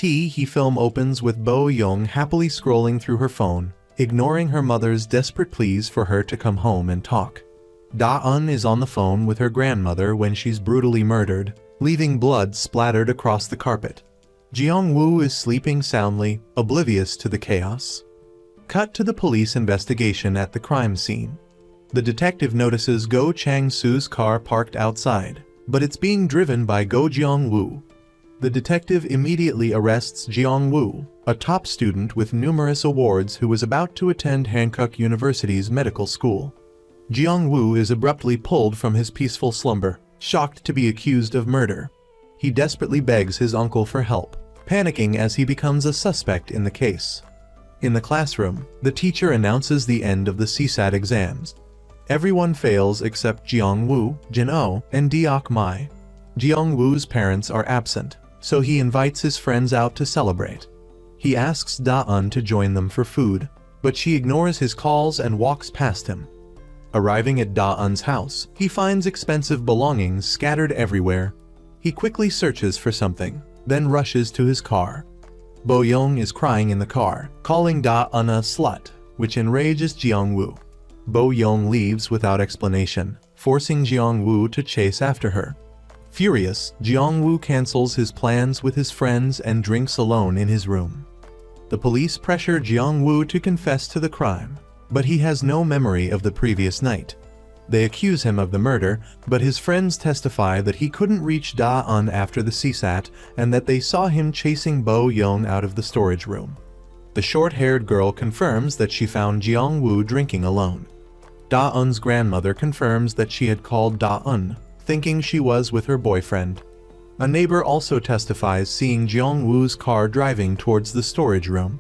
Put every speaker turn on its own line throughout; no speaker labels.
He film opens with Bo Young happily scrolling through her phone, ignoring her mother's desperate pleas for her to come home and talk. Da-eun is on the phone with her grandmother when she's brutally murdered, leaving blood splattered across the carpet. Jeong-woo is sleeping soundly, oblivious to the chaos. Cut to the police investigation at the crime scene. The detective notices Go Chang-soo's car parked outside, but it's being driven by Go Jeong-woo. The detective immediately arrests Jeong-woo, a top student with numerous awards who was about to attend Hankook University's medical school. Jeong-woo is abruptly pulled from his peaceful slumber, shocked to be accused of murder. He desperately begs his uncle for help, panicking as he becomes a suspect in the case. In the classroom, the teacher announces the end of the CSAT exams. Everyone fails except Jeong-woo, Jin-oh, and Deok-mai. Jeong-woo's parents are absent, so he invites his friends out to celebrate. He asks Da-eun to join them for food, but she ignores his calls and walks past him. Arriving at Da-eun's house, he finds expensive belongings scattered everywhere. He quickly searches for something, then rushes to his car. Bo Young is crying in the car, calling Da-eun a slut, which enrages Jeong-woo. Bo Young leaves without explanation, forcing Jeong-woo to chase after her. Furious, Jeong-woo cancels his plans with his friends and drinks alone in his room. The police pressure Jeong-woo to confess to the crime, but he has no memory of the previous night. They accuse him of the murder, but his friends testify that he couldn't reach Da-eun after the CSAT and that they saw him chasing Bo Young out of the storage room. The short-haired girl confirms that she found Jeong-woo drinking alone. Da-eun's grandmother confirms that she had called Da-eun, thinking she was with her boyfriend. A neighbor also testifies seeing Jeong-woo's car driving towards the storage room.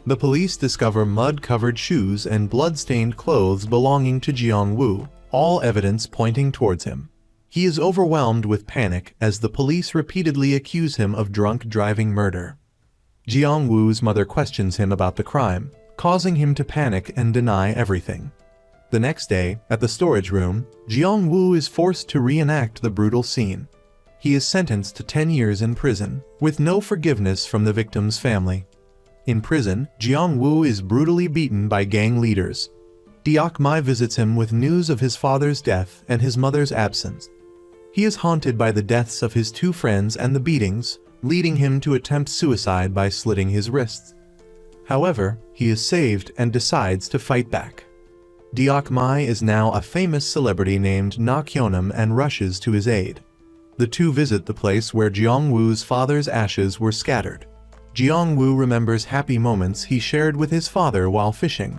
The police discover mud-covered shoes and blood-stained clothes belonging to Jeong-woo, all evidence pointing towards him. He is overwhelmed with panic as the police repeatedly accuse him of drunk driving murder. Jeong-woo's mother questions him about the crime, causing him to panic and deny everything. The next day, at the storage room, Jeong-woo is forced to reenact the brutal scene. He is sentenced to 10 years in prison, with no forgiveness from the victim's family. In prison, Jeong-woo is brutally beaten by gang leaders. Deok-mai visits him with news of his father's death and his mother's absence. He is haunted by the deaths of his two friends and the beatings, leading him to attempt suicide by slitting his wrists. However, he is saved and decides to fight back. Deok-mai is now a famous celebrity named Na Kyonam and rushes to his aid. The two visit the place where Jeong-woo's father's ashes were scattered. Jeong-woo remembers happy moments he shared with his father while fishing.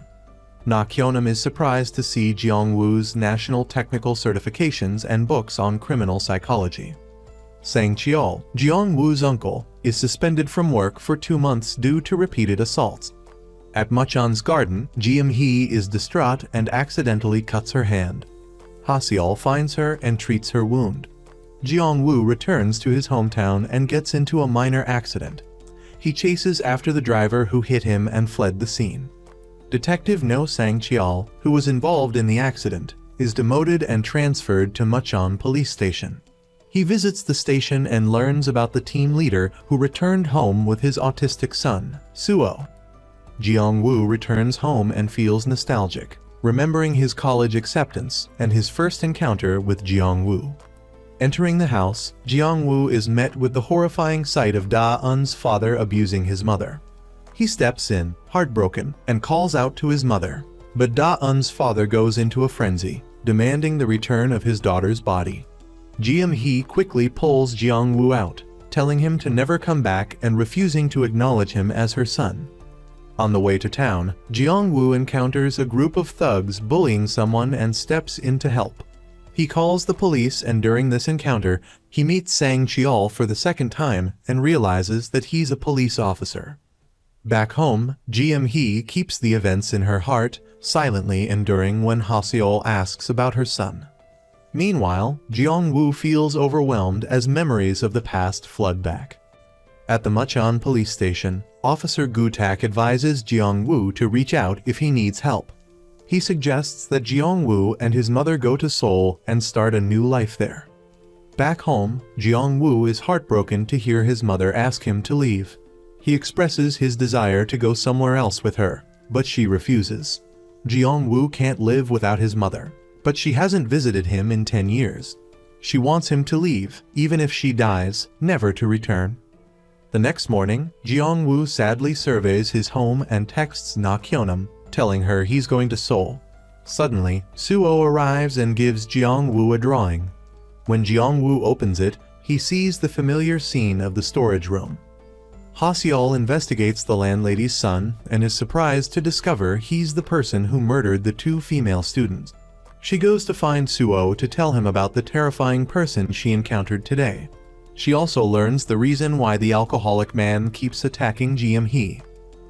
Na Kyonam is surprised to see Jeong-woo's national technical certifications and books on criminal psychology. Sang Cheol, Jeong-woo's uncle, is suspended from work for 2 months due to repeated assaults. At Mucheon's garden, Ji-hee is distraught and accidentally cuts her hand. Ha-seol finds her and treats her wound. Jeong-woo returns to his hometown and gets into a minor accident. He chases after the driver who hit him and fled the scene. Detective No Sang-cheol, who was involved in the accident, is demoted and transferred to Mucheon Police Station. He visits the station and learns about the team leader who returned home with his autistic son, Suo. Jeong-woo returns home and feels nostalgic, remembering his college acceptance and his first encounter with Jeong-woo. Entering the house, Jeong-woo is met with the horrifying sight of Da-eun's father abusing his mother. He steps in, heartbroken, and calls out to his mother, but Da-eun's father goes into a frenzy, demanding the return of his daughter's body. Ji-hee quickly pulls Jeong-woo out, telling him to never come back and refusing to acknowledge him as her son. On the way to town, Jeong-woo encounters a group of thugs bullying someone and steps in to help. He calls the police, and during this encounter, he meets Sang-cheol for the second time and realizes that he's a police officer. Back home, Ji-hee keeps the events in her heart, silently enduring when Ha-seol asks about her son. Meanwhile, Jeong-woo feels overwhelmed as memories of the past flood back. At the Mucheon police station, Officer Gu-tak advises Jeong-woo to reach out if he needs help. He suggests that Jeong-woo and his mother go to Seoul and start a new life there. Back home, Jeong-woo is heartbroken to hear his mother ask him to leave. He expresses his desire to go somewhere else with her, but she refuses. Jeong-woo can't live without his mother, but she hasn't visited him in 10 years. She wants him to leave, even if she dies, never to return. The next morning, Jeong-woo sadly surveys his home and texts Na-kyunam, telling her he's going to Seoul. Suddenly, Suo arrives and gives Jeong-woo a drawing. When Jeong-woo opens it, he sees the familiar scene of the storage room. Ha-seol investigates the landlady's son and is surprised to discover he's the person who murdered the 2 female students. She goes to find Suo to tell him about the terrifying person she encountered today. She also learns the reason why the alcoholic man keeps attacking Jeong-hee.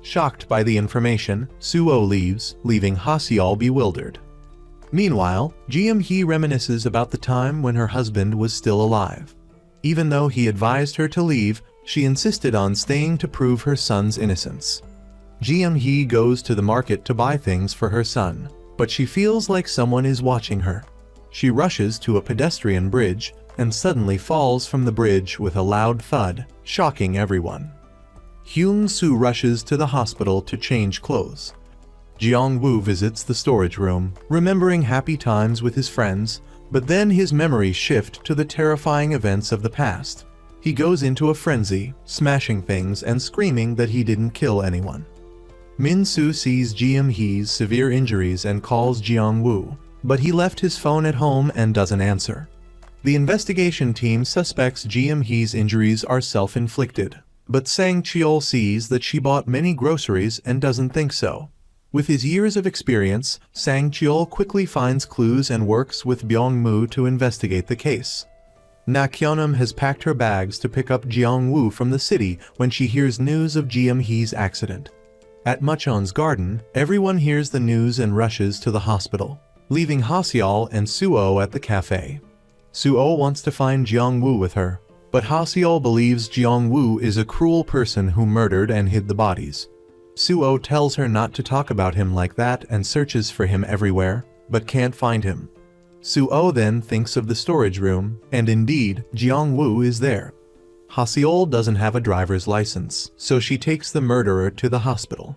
Shocked by the information, Suo leaves, leaving Ha-seol bewildered. Meanwhile, Jeong-hee reminisces about the time when her husband was still alive. Even though he advised her to leave, she insisted on staying to prove her son's innocence. Jeong-hee goes to the market to buy things for her son, but she feels like someone is watching her. She rushes to a pedestrian bridge and suddenly falls from the bridge with a loud thud, shocking everyone. Hyung-soo rushes to the hospital to change clothes. Jeong-woo visits the storage room, remembering happy times with his friends, but then his memories shift to the terrifying events of the past. He goes into a frenzy, smashing things and screaming that he didn't kill anyone. Min-soo sees Jeong-hee's severe injuries and calls Jeong-woo, but he left his phone at home and doesn't answer. The investigation team suspects Jeong-hee's injuries are self-inflicted, but Sang-cheol sees that she bought many groceries and doesn't think so. With his years of experience, Sang-cheol quickly finds clues and works with Byung-moo to investigate the case. Na-kyunam has packed her bags to pick up Jeong-woo from the city when she hears news of Jeong-hee's accident. At Muchon's garden, everyone hears the news and rushes to the hospital, leaving Ha-seol and Suo at the cafe. Suo wants to find Jeong-woo with her, but Ha-seol believes Jeong-woo is a cruel person who murdered and hid the bodies. Suo tells her not to talk about him like that and searches for him everywhere, but can't find him. Suo then thinks of the storage room, and indeed, Jeong-woo is there. Ha-seol doesn't have a driver's license, so she takes the murderer to the hospital.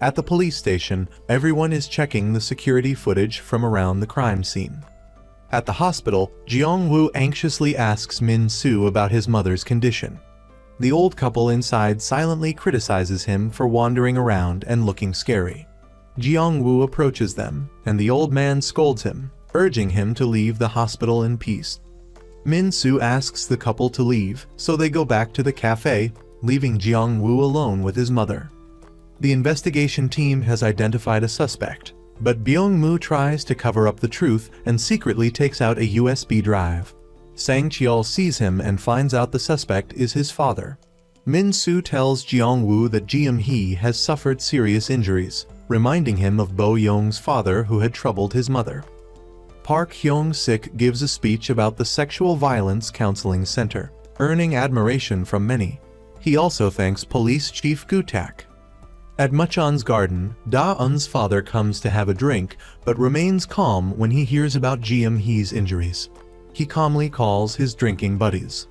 At the police station, everyone is checking the security footage from around the crime scene. At the hospital, Jeong-woo anxiously asks Min-soo about his mother's condition. The old couple inside silently criticizes him for wandering around and looking scary. Jeong-woo approaches them, and the old man scolds him, urging him to leave the hospital in peace. Min-soo asks the couple to leave, so they go back to the cafe, leaving Jeong-woo alone with his mother. The investigation team has identified a suspect, but Byung-moo tries to cover up the truth and secretly takes out a USB drive. Sang-cheol sees him and finds out the suspect is his father. Min-soo tells Jeong-woo that Jeong-hee has suffered serious injuries, reminding him of Bo-young's father who had troubled his mother. Park Hyung-sik gives a speech about the Sexual Violence Counseling Center, earning admiration from many. He also thanks Police Chief Gu-tak. At Muchon's garden, Da-eun's father comes to have a drink, but remains calm when he hears about Jeong-hee's injuries. He calmly calls his drinking buddies.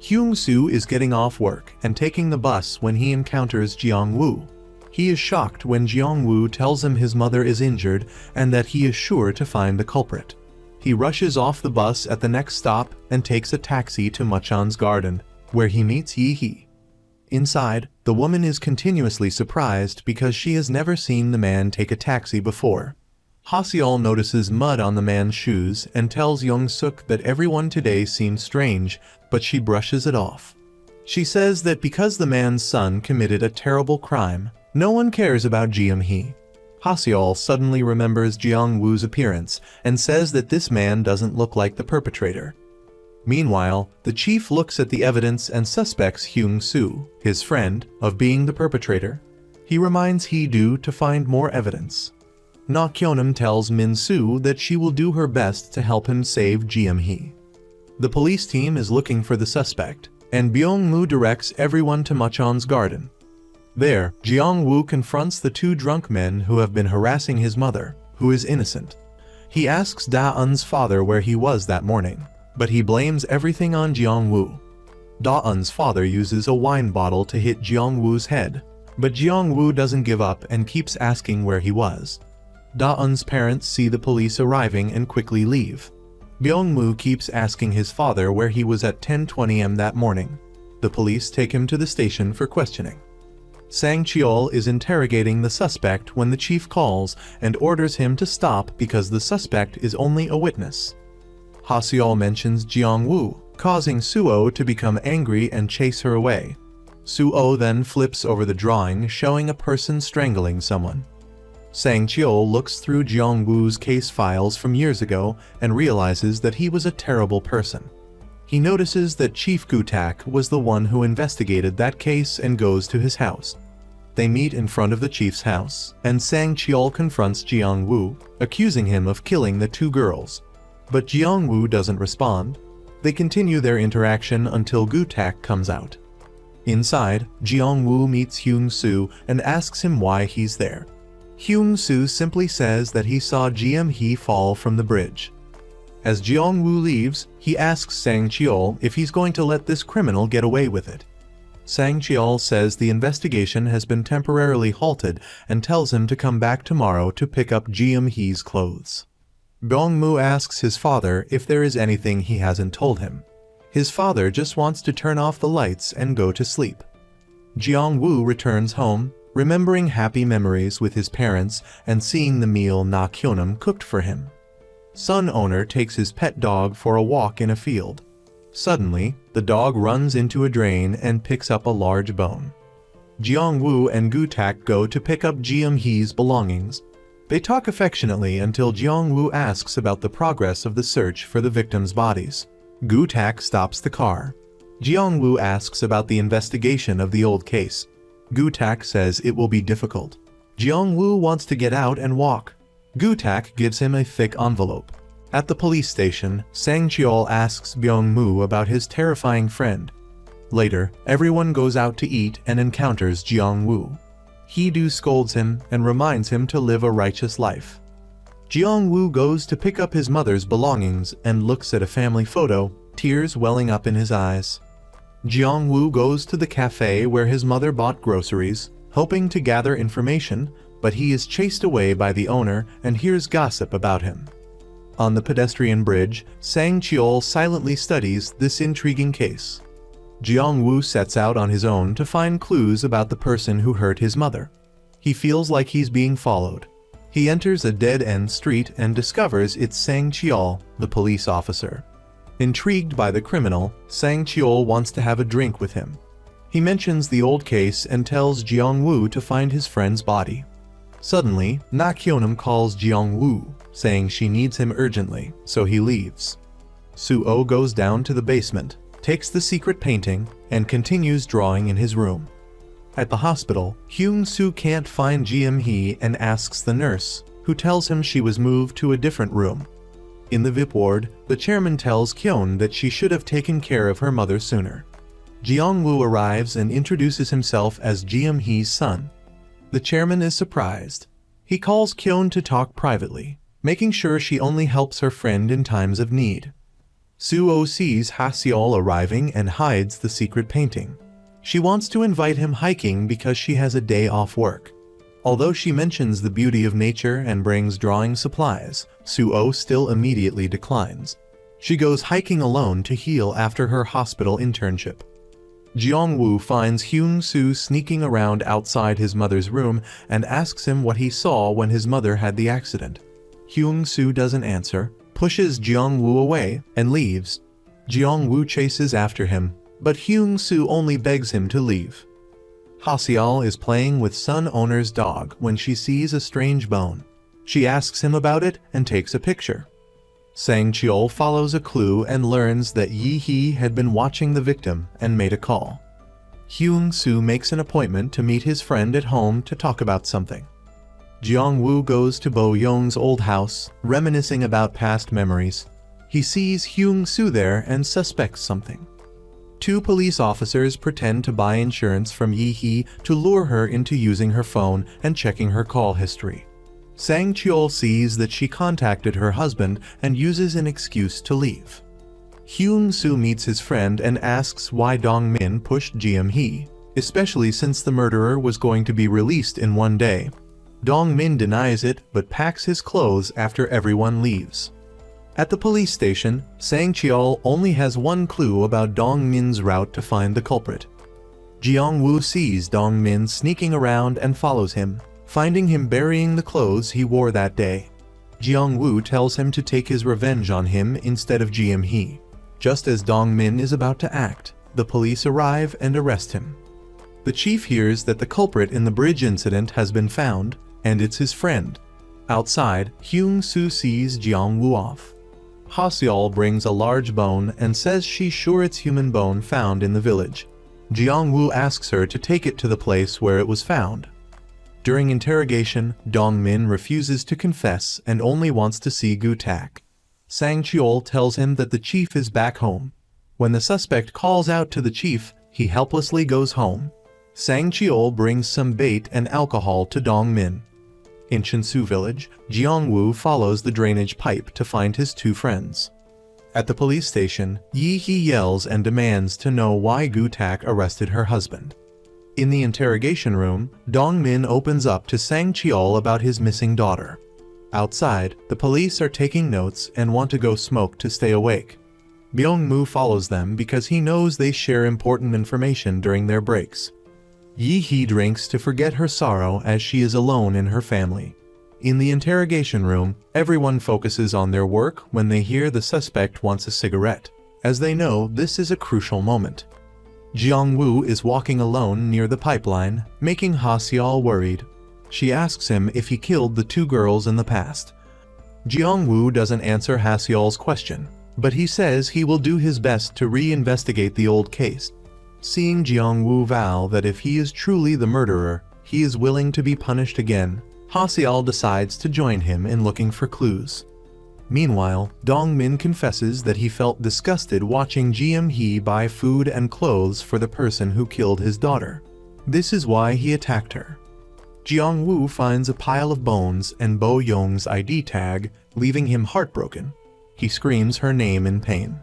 Hyung-soo is getting off work and taking the bus when he encounters Jeong-woo. He is shocked when Jeong-woo tells him his mother is injured and that he is sure to find the culprit. He rushes off the bus at the next stop and takes a taxi to Muchon's garden, where he meets Yi-hee. Inside, the woman is continuously surprised because she has never seen the man take a taxi before. Ha-seol notices mud on the man's shoes and tells Young-suk that everyone today seems strange, but she brushes it off. She says that because the man's son committed a terrible crime, no one cares about Jeong-hee. Ha-seol suddenly remembers Jeong-woo's appearance and says that this man doesn't look like the perpetrator. Meanwhile, the chief looks at the evidence and suspects Hyung-soo, his friend, of being the perpetrator. He reminds Hee-do to find more evidence. Na-kyunam tells Min-soo that she will do her best to help him save Jeong-hee. The police team is looking for the suspect, and Byung-moo directs everyone to Muchon's garden. There, Jeong-woo confronts the 2 drunk men who have been harassing his mother, who is innocent. He asks Da-eun's father where he was that morning, but he blames everything on Jeong-woo. Da-eun's father uses a wine bottle to hit Jeong-woo's head, but Jeong-woo doesn't give up and keeps asking where he was. Da-eun's parents see the police arriving and quickly leave. Byung-moo keeps asking his father where he was at 10:20 am that morning. The police take him to the station for questioning. Sang-cheol is interrogating the suspect when the chief calls and orders him to stop because the suspect is only a witness. Ha-seol mentions Jeong-woo, causing Suo to become angry and chase her away. Suo then flips over the drawing showing a person strangling someone. Sang-cheol looks through Jeong-woo's case files from years ago and realizes that he was a terrible person. He notices that Chief Gu-tak was the one who investigated that case and goes to his house. They meet in front of the chief's house, and Sang-cheol confronts Jeong-woo, accusing him of killing the two girls. But Jeong-woo doesn't respond. They continue their interaction until Gu-tak comes out. Inside, Jeong-woo meets Hyung-soo and asks him why he's there. Hyung-soo simply says that he saw Ji-hee fall from the bridge. As Jeong-woo leaves, he asks Sang-cheol if he's going to let this criminal get away with it. Sang-cheol says the investigation has been temporarily halted and tells him to come back tomorrow to pick up Ji-hee's clothes. Byung-moo asks his father if there is anything he hasn't told him. His father just wants to turn off the lights and go to sleep. Jeong-woo returns home, remembering happy memories with his parents and seeing the meal Na Kyonam cooked for him. Son owner takes his pet dog for a walk in a field. Suddenly, the dog runs into a drain and picks up a large bone. Jeong-woo and Gu-tak go to pick up Ji-hee's belongings. They talk affectionately until Jeong-woo asks about the progress of the search for the victims' bodies. Gu-tak stops the car. Jeong-woo asks about the investigation of the old case. Gu-tak says it will be difficult. Jeong-woo wants to get out and walk. Gu-tak gives him a thick envelope. At the police station, Sang-cheol asks Byung-moo about his terrifying friend. Later, everyone goes out to eat and encounters Jeong-woo. Hee-do scolds him and reminds him to live a righteous life. Jeong-woo goes to pick up his mother's belongings and looks at a family photo, tears welling up in his eyes. Jeong-woo goes to the cafe where his mother bought groceries, hoping to gather information, but he is chased away by the owner and hears gossip about him. On the pedestrian bridge, Sang-cheol silently studies this intriguing case. Jeong-woo sets out on his own to find clues about the person who hurt his mother. He feels like he's being followed. He enters a dead-end street and discovers it's Sang-cheol, the police officer. Intrigued by the criminal, Sang-cheol wants to have a drink with him. He mentions the old case and tells Jeong-woo to find his friend's body. Suddenly, Na Kyonam calls Jeong-woo, saying she needs him urgently, so he leaves. Suo goes down to the basement, takes the secret painting, and continues drawing in his room. At the hospital, Hyung-soo can't find Ji-hee and asks the nurse, who tells him she was moved to a different room. In the VIP ward, the chairman tells Kyon that she should have taken care of her mother sooner. Jeong-woo arrives and introduces himself as Ji-hee's son. The chairman is surprised. He calls Kyon to talk privately, making sure she only helps her friend in times of need. Suo sees Ha-seol arriving and hides the secret painting. She wants to invite him hiking because she has a day off work. Although she mentions the beauty of nature and brings drawing supplies, Suo still immediately declines. She goes hiking alone to heal after her hospital internship. Jeong-woo finds Hyung-soo sneaking around outside his mother's room and asks him what he saw when his mother had the accident. Hyung-soo doesn't answer, pushes Jeong-woo away, and leaves. Jeong-woo chases after him, but Hyung-soo only begs him to leave. Ha-seol is playing with son owner's dog when she sees a strange bone. She asks him about it and takes a picture. Sang-cheol follows a clue and learns that Yi-hee had been watching the victim and made a call. Hyung-soo makes an appointment to meet his friend at home to talk about something. Jeong-woo goes to Bo-young's old house, reminiscing about past memories. He sees Hyung-soo there and suspects something. Two police officers pretend to buy insurance from Yi-hee to lure her into using her phone and checking her call history. Sang-cheol sees that she contacted her husband and uses an excuse to leave. Hyung-soo meets his friend and asks why Dong-min pushed Ji-hee, especially since the murderer was going to be released in one day. Dong-min denies it but packs his clothes after everyone leaves. At the police station, Sang-cheol only has one clue about Dong-min's route to find the culprit. Jeong-woo sees Dong-min sneaking around and follows him, finding him burying the clothes he wore that day. Jeong-woo tells him to take his revenge on him instead of Ji-hee. Just as Dong-min is about to act, the police arrive and arrest him. The chief hears that the culprit in the bridge incident has been found, and it's his friend. Outside, Hyung-soo sees Jeong-woo off. Ha-seol brings a large bone and says she's sure it's human bone found in the village. Jeong-woo asks her to take it to the place where it was found. During interrogation, Dong-min refuses to confess and only wants to see Gu-tak. Sang-cheol tells him that the chief is back home. When the suspect calls out to the chief, he helplessly goes home. Sang-cheol brings some bait and alcohol to Dong-min. In Chinsu village, Jeong-woo follows the drainage pipe to find his two friends. At the police station, Yi-hee yells and demands to know why Gu-tak arrested her husband. In the interrogation room, Dong-min opens up to Sang-cheol about his missing daughter. Outside, the police are taking notes and want to go smoke to stay awake. Byung-moo follows them because he knows they share important information during their breaks. Yi-hee drinks to forget her sorrow as she is alone in her family. In the interrogation room, everyone focuses on their work when they hear the suspect wants a cigarette, as they know this is a crucial moment. Jeong-woo is walking alone near the pipeline, making Ha-seol worried. She asks him if he killed the two girls in the past. Jeong-woo doesn't answer Ha-seol's question, but he says he will do his best to re-investigate the old case. Seeing Jeong-woo vow that if he is truly the murderer, he is willing to be punished again, Ha-seol decides to join him in looking for clues. Meanwhile, Dong-min confesses that he felt disgusted watching Ji-hee buy food and clothes for the person who killed his daughter. This is why he attacked her. Jeong-woo finds a pile of bones and Bo-young's ID tag, leaving him heartbroken. He screams her name in pain.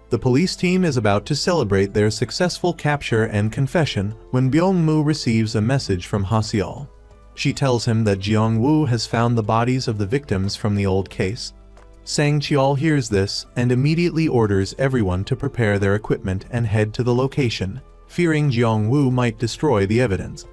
The police team is about to celebrate their successful capture and confession when Byung-moo receives a message from Ha-seol. She tells him that Jeong-woo has found the bodies of the victims from the old case. Sang-cheol hears this and immediately orders everyone to prepare their equipment and head to the location, fearing Jeong-woo might destroy the evidence.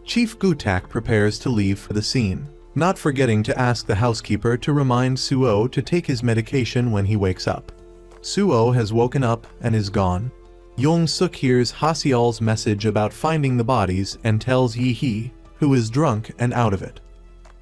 Chief Gu-tak prepares to leave for the scene, not forgetting to ask the housekeeper to remind Suo to take his medication when he wakes up. Suo has woken up and is gone. Yong-suk hears Ha-seol's message about finding the bodies and tells Yi-hee, who is drunk and out of it.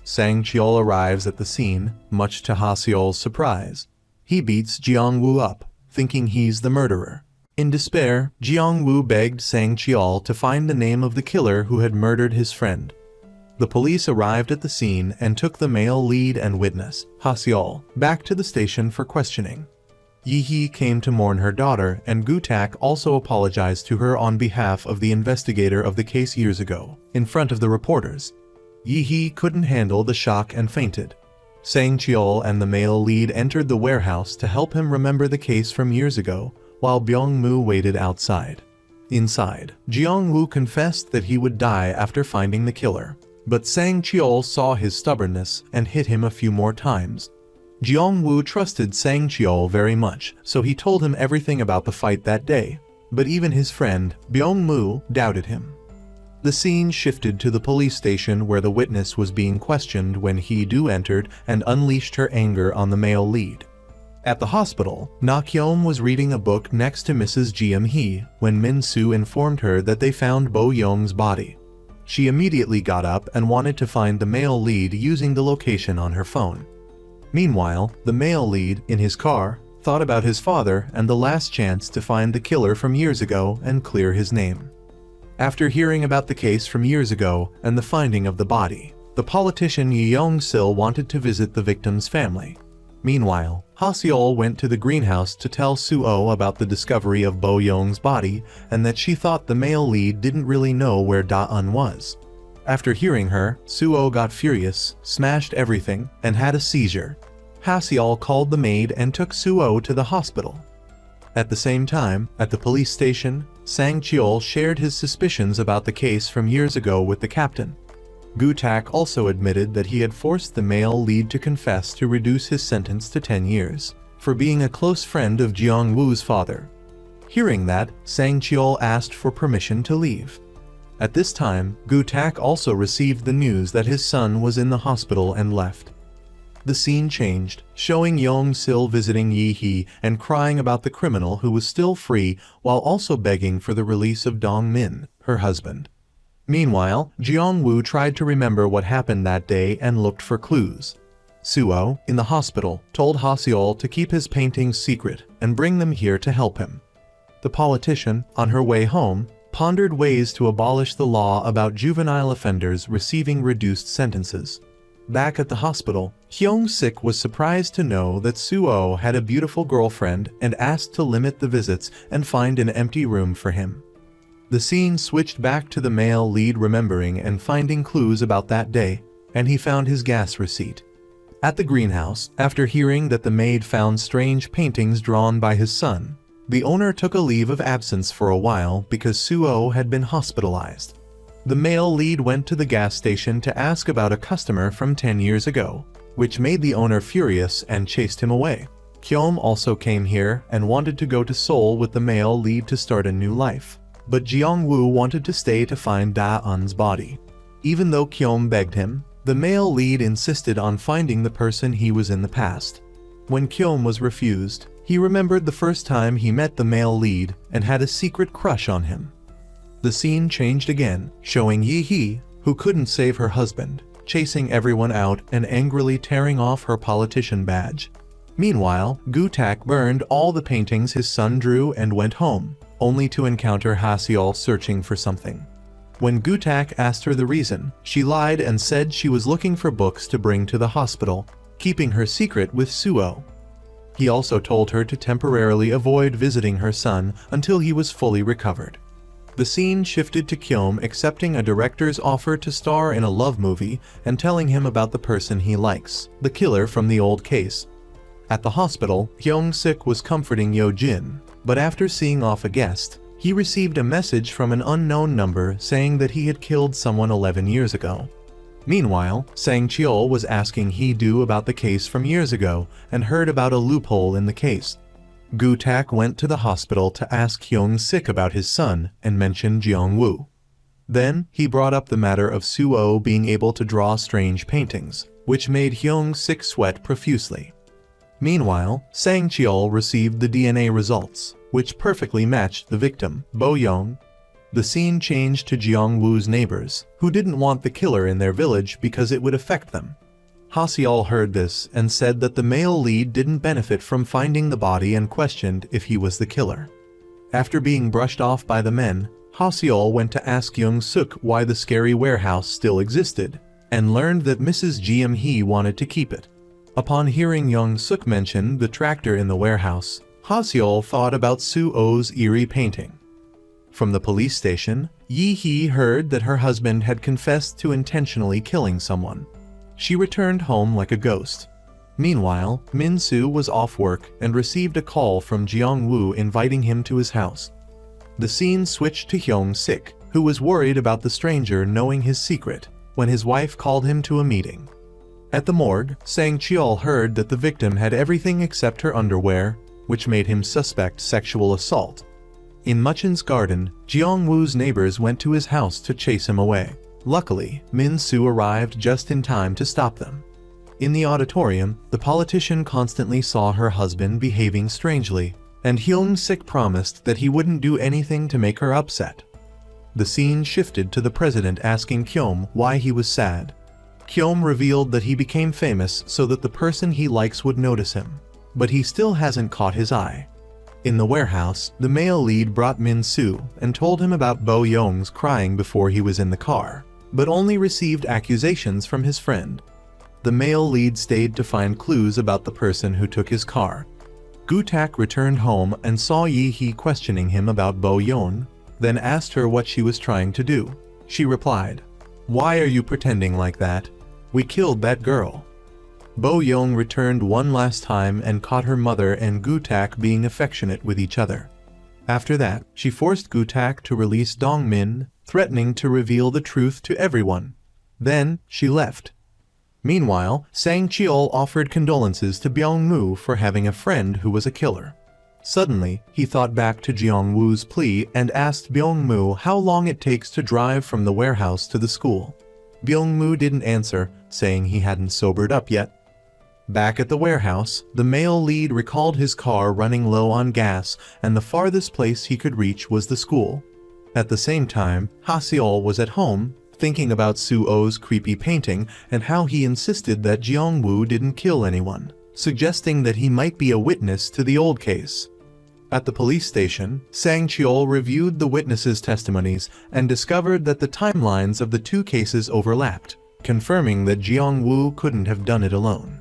Sang-cheol arrives at the scene, much to Ha-seol's surprise. He beats Jeong-woo up, thinking he's the murderer. In despair, Jeong-woo begged Sang-cheol to find the name of the killer who had murdered his friend. The police arrived at the scene and took the male lead and witness, Ha-seol, back to the station for questioning. Yi-hee came to mourn her daughter, and Gu-tak also apologized to her on behalf of the investigator of the case years ago, in front of the reporters. Yi-hee couldn't handle the shock and fainted. Sang-cheol and the male lead entered the warehouse to help him remember the case from years ago, while Byung-moo waited outside. Inside, Jeong-woo confessed that he would die after finding the killer, but Sang-cheol saw his stubbornness and hit him a few more times. Jeong-woo trusted Sang-cheol very much, so he told him everything about the fight that day, but even his friend, Byung-moo, doubted him. The scene shifted to the police station where the witness was being questioned when Hee-do entered and unleashed her anger on the male lead. At the hospital, Na-kyom was reading a book next to Mrs. Ji-hee when Min-soo informed her that they found Bo-young's body. She immediately got up and wanted to find the male lead using the location on her phone. Meanwhile, the male lead, in his car, thought about his father and the last chance to find the killer from years ago and clear his name. After hearing about the case from years ago and the finding of the body, the politician Yi Yong-sil wanted to visit the victim's family. Meanwhile, Ha-seol went to the greenhouse to tell Suo about the discovery of Bo-young's body and that she thought the male lead didn't really know where Da-eun was. After hearing her, Suo got furious, smashed everything, and had a seizure. Ha-seol called the maid and took Suo to the hospital. At the same time, at the police station, Sang Cheol shared his suspicions about the case from years ago with the captain. Gu-tak also admitted that he had forced the male lead to confess to reduce his sentence to 10 years, for being a close friend of Jeong-woo's father. Hearing that, Sang Cheol asked for permission to leave. At this time, Gu-tak also received the news that his son was in the hospital and left. The scene changed, showing Yong-sil visiting Yi-hee and crying about the criminal who was still free while also begging for the release of Dong-min, her husband. Meanwhile, Jeong-woo tried to remember what happened that day and looked for clues. Suo, in the hospital, told Ha-seol to keep his paintings secret and bring them here to help him. The politician, on her way home, pondered ways to abolish the law about juvenile offenders receiving reduced sentences. Back at the hospital, Hyung-sik was surprised to know that Suo had a beautiful girlfriend and asked to limit the visits and find an empty room for him. The scene switched back to the male lead remembering and finding clues about that day, and he found his gas receipt. At the greenhouse, after hearing that the maid found strange paintings drawn by his son, the owner took a leave of absence for a while because Suo had been hospitalized. The male lead went to the gas station to ask about a customer from 10 years ago, which made the owner furious and chased him away. Kyom also came here and wanted to go to Seoul with the male lead to start a new life, but Jeong-woo wanted to stay to find Da-eun's body. Even though Kyom begged him, the male lead insisted on finding the person he was in the past. When Kyom was refused, he remembered the first time he met the male lead and had a secret crush on him. The scene changed again, showing Yi-hee, who couldn't save her husband, chasing everyone out and angrily tearing off her politician badge. Meanwhile, Gu-tak burned all the paintings his son drew and went home, only to encounter Ha-seol searching for something. When Gu-tak asked her the reason, she lied and said she was looking for books to bring to the hospital, keeping her secret with Suo. He also told her to temporarily avoid visiting her son until he was fully recovered. The scene shifted to Kyom accepting a director's offer to star in a love movie and telling him about the person he likes, the killer from the old case. At the hospital, Hyung-sik was comforting Yo-jin, but after seeing off a guest, he received a message from an unknown number saying that he had killed someone 11 years ago. Meanwhile, Sang Cheol was asking Hee-do about the case from years ago and heard about a loophole in the case. Gu-tak went to the hospital to ask Hyung-sik about his son and mentioned Jeong-woo. Then, he brought up the matter of Suo being able to draw strange paintings, which made Hyung-sik sweat profusely. Meanwhile, Sang Cheol received the DNA results, which perfectly matched the victim, Bo-young. The scene changed to Jeong-woo's neighbors, who didn't want the killer in their village because it would affect them. Ha-seol heard this and said that the male lead didn't benefit from finding the body and questioned if he was the killer. After being brushed off by the men, Ha-seol went to ask Young-suk why the scary warehouse still existed, and learned that Mrs. Ji-hee wanted to keep it. Upon hearing Young-suk mention the tractor in the warehouse, Ha-seol thought about Suo's eerie painting. From the police station, Yi-hee heard that her husband had confessed to intentionally killing someone. She returned home like a ghost. Meanwhile, Min-soo was off work and received a call from Jeong-woo inviting him to his house. The scene switched to Hyung-sik, who was worried about the stranger knowing his secret, when his wife called him to a meeting. At the morgue, Sang Cheol heard that the victim had everything except her underwear, which made him suspect sexual assault. In Muchin's garden, Jeong-woo's neighbors went to his house to chase him away. Luckily, Min-soo arrived just in time to stop them. In the auditorium, the politician constantly saw her husband behaving strangely, and Hyung-sik promised that he wouldn't do anything to make her upset. The scene shifted to the president asking Kyom why he was sad. Kyom revealed that he became famous so that the person he likes would notice him, but he still hasn't caught his eye. In the warehouse, the male lead brought Min-soo and told him about Bo-young's crying before he was in the car, but only received accusations from his friend. The male lead stayed to find clues about the person who took his car. Gu-tak returned home and saw Yi-hee questioning him about Bo-young, then asked her what she was trying to do. She replied, "Why are you pretending like that? We killed that girl." Bo Young returned one last time and caught her mother and Gu-tak being affectionate with each other. After that, she forced Gu-tak to release Dong-min, threatening to reveal the truth to everyone. Then, she left. Meanwhile, Sang Cheol offered condolences to Byung-moo for having a friend who was a killer. Suddenly, he thought back to Jeong-woo's plea and asked Byung-moo how long it takes to drive from the warehouse to the school. Byung-moo didn't answer, saying he hadn't sobered up yet. Back at the warehouse, the male lead recalled his car running low on gas, and the farthest place he could reach was the school. At the same time, Ha-seol was at home, thinking about Soo-oh's creepy painting and how he insisted that Jeong-woo didn't kill anyone, suggesting that he might be a witness to the old case. At the police station, Sang Cheol reviewed the witnesses' testimonies and discovered that the timelines of the two cases overlapped, confirming that Jeong-woo couldn't have done it alone.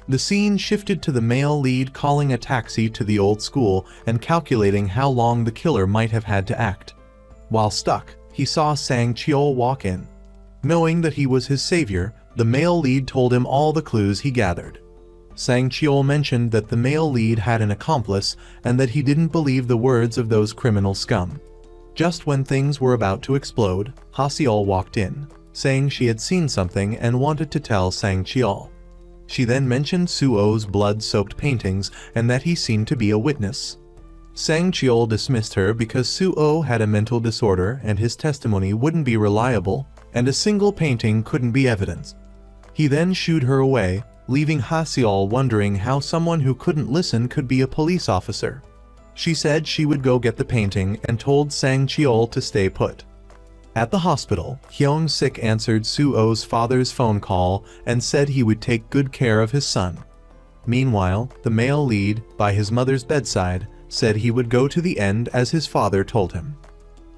The scene shifted to the male lead calling a taxi to the old school and calculating how long the killer might have had to act. While stuck, he saw Sang Cheol walk in. Knowing that he was his savior, the male lead told him all the clues he gathered. Sang Cheol mentioned that the male lead had an accomplice and that he didn't believe the words of those criminal scum. Just when things were about to explode, Ha-seol walked in, saying she had seen something and wanted to tell Sang Cheol. She then mentioned Soo-oh's blood-soaked paintings and that he seemed to be a witness. Sang Cheol dismissed her because Soo-oh had a mental disorder and his testimony wouldn't be reliable, and a single painting couldn't be evidence. He then shooed her away, leaving Ha-seol wondering how someone who couldn't listen could be a police officer. She said she would go get the painting and told Sang Cheol to stay put. At the hospital, Hyung-sik answered Soo-oh's father's phone call and said he would take good care of his son. Meanwhile, the male lead, by his mother's bedside, said he would go to the end as his father told him.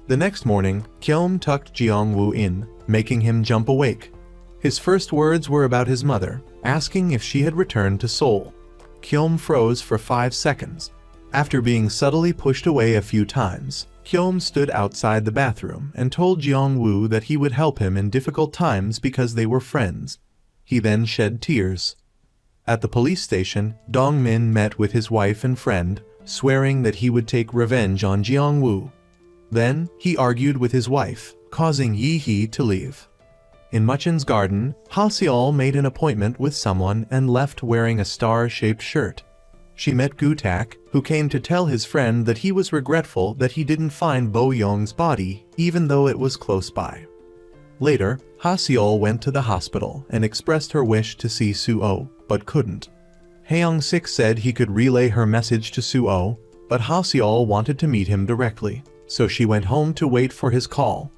The next morning, Kyum tucked Jeong-woo in, making him jump awake. His first words were about his mother, asking if she had returned to Seoul. Kyum froze for 5 seconds. After being subtly pushed away a few times, Kyum stood outside the bathroom and told Jeong-woo that he would help him in difficult times because they were friends. He then shed tears. At the police station, Dong-min met with his wife and friend, swearing that he would take revenge on Jeong-woo. Then, he argued with his wife, causing Yi-hee to leave. In Muchin's garden, Ha-seol made an appointment with someone and left wearing a star-shaped shirt. She met Gu-tak, who came to tell his friend that he was regretful that he didn't find Bo Young's body, even though it was close by. Later, Ha-seol went to the hospital and expressed her wish to see Soo-oh, but couldn't. Hyung-sik said he could relay her message to Soo-oh, but Ha-seol wanted to meet him directly, so she went home to wait for his call.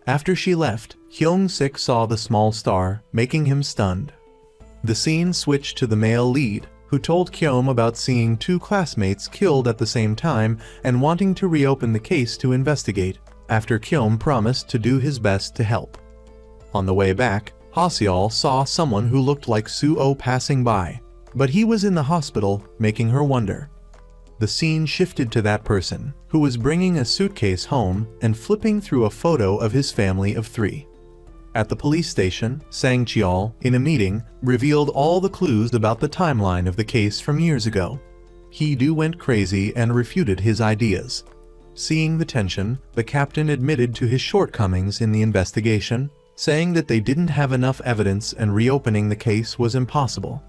After she left, Hyung-sik saw the small star, making him stunned. The scene switched to the male lead, who told Kyum about seeing 2 classmates killed at the same time and wanting to reopen the case to investigate, after Kyum promised to do his best to help. On the way back, Ha-seol saw someone who looked like Soo-oh passing by, but he was in the hospital, making her wonder. The scene shifted to that person, who was bringing a suitcase home and flipping through a photo of his family of 3. At the police station, Sang Cheol, in a meeting, revealed all the clues about the timeline of the case from years ago. Hee-do went crazy and refuted his ideas. Seeing the tension, the captain admitted to his shortcomings in the investigation, saying that they didn't have enough evidence and reopening the case was impossible.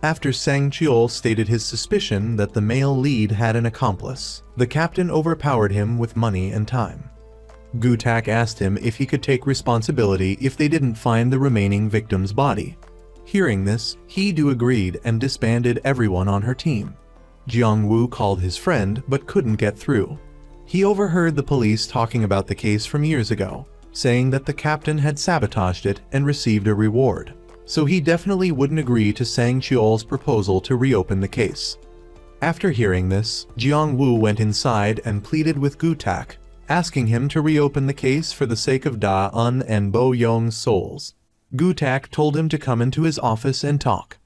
After Sang Cheol stated his suspicion that the male lead had an accomplice, the captain overpowered him with money and time. Gu-tak asked him if he could take responsibility if they didn't find the remaining victim's body. Hearing this, Hee-do agreed and disbanded everyone on her team. Jeong-woo called his friend but couldn't get through. He overheard the police talking about the case from years ago, saying that the captain had sabotaged it and received a reward, so he definitely wouldn't agree to Sang Cheol's proposal to reopen the case. After hearing this, Jeong-woo went inside and pleaded with Gu-tak, asking him to reopen the case for the sake of Da-eun and Bo Young's souls. Gu-tak told him to come into his office and talk.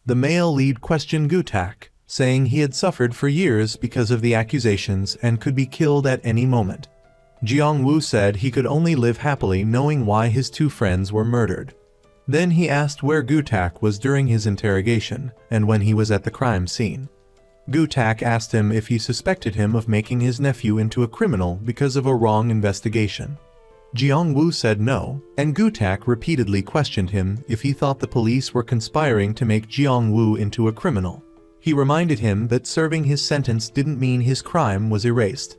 The male lead questioned Gu-tak, saying he had suffered for years because of the accusations and could be killed at any moment. Jeong-woo said he could only live happily knowing why his 2 friends were murdered. Then he asked where Gutak was during his interrogation and when he was at the crime scene. Gutak asked him if he suspected him of making his nephew into a criminal because of a wrong investigation. Jiang-woo said no, and Gutak repeatedly questioned him if he thought the police were conspiring to make Jiang-woo into a criminal. He reminded him that serving his sentence didn't mean his crime was erased.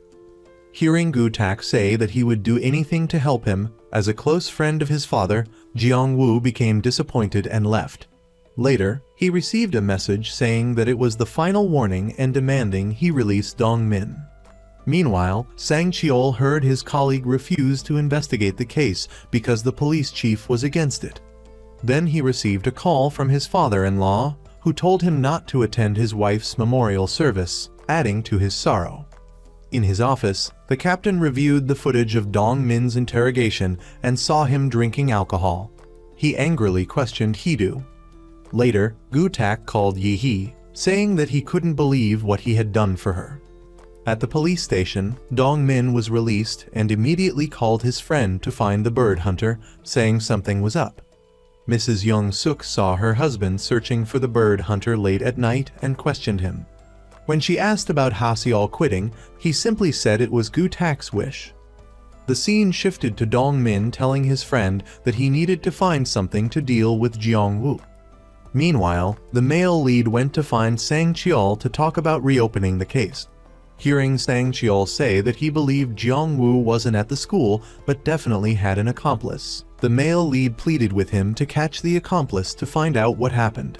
Hearing Gutak say that he would do anything to help him, as a close friend of his father, Jiang-woo became disappointed and left. Later, he received a message saying that it was the final warning and demanding he release Dong-min. Meanwhile, Sang Cheol heard his colleague refuse to investigate the case because the police chief was against it. Then he received a call from his father-in-law, who told him not to attend his wife's memorial service, adding to his sorrow. In his office, the captain reviewed the footage of Dong-min's interrogation and saw him drinking alcohol. He angrily questioned Hee-do. Later, Gutak called Yi-hee, saying that he couldn't believe what he had done for her. At the police station, Dong-min was released and immediately called his friend to find the bird hunter, saying something was up. Mrs. Young-suk saw her husband searching for the bird hunter late at night and questioned him. When she asked about Ha-seol quitting, he simply said it was Gutak's wish. The scene shifted to Dong-min telling his friend that he needed to find something to deal with Jiang-woo. Meanwhile, the male lead went to find Sang Cheol to talk about reopening the case. Hearing Sang Cheol say that he believed Jiang-woo wasn't at the school but definitely had an accomplice, the male lead pleaded with him to catch the accomplice to find out what happened.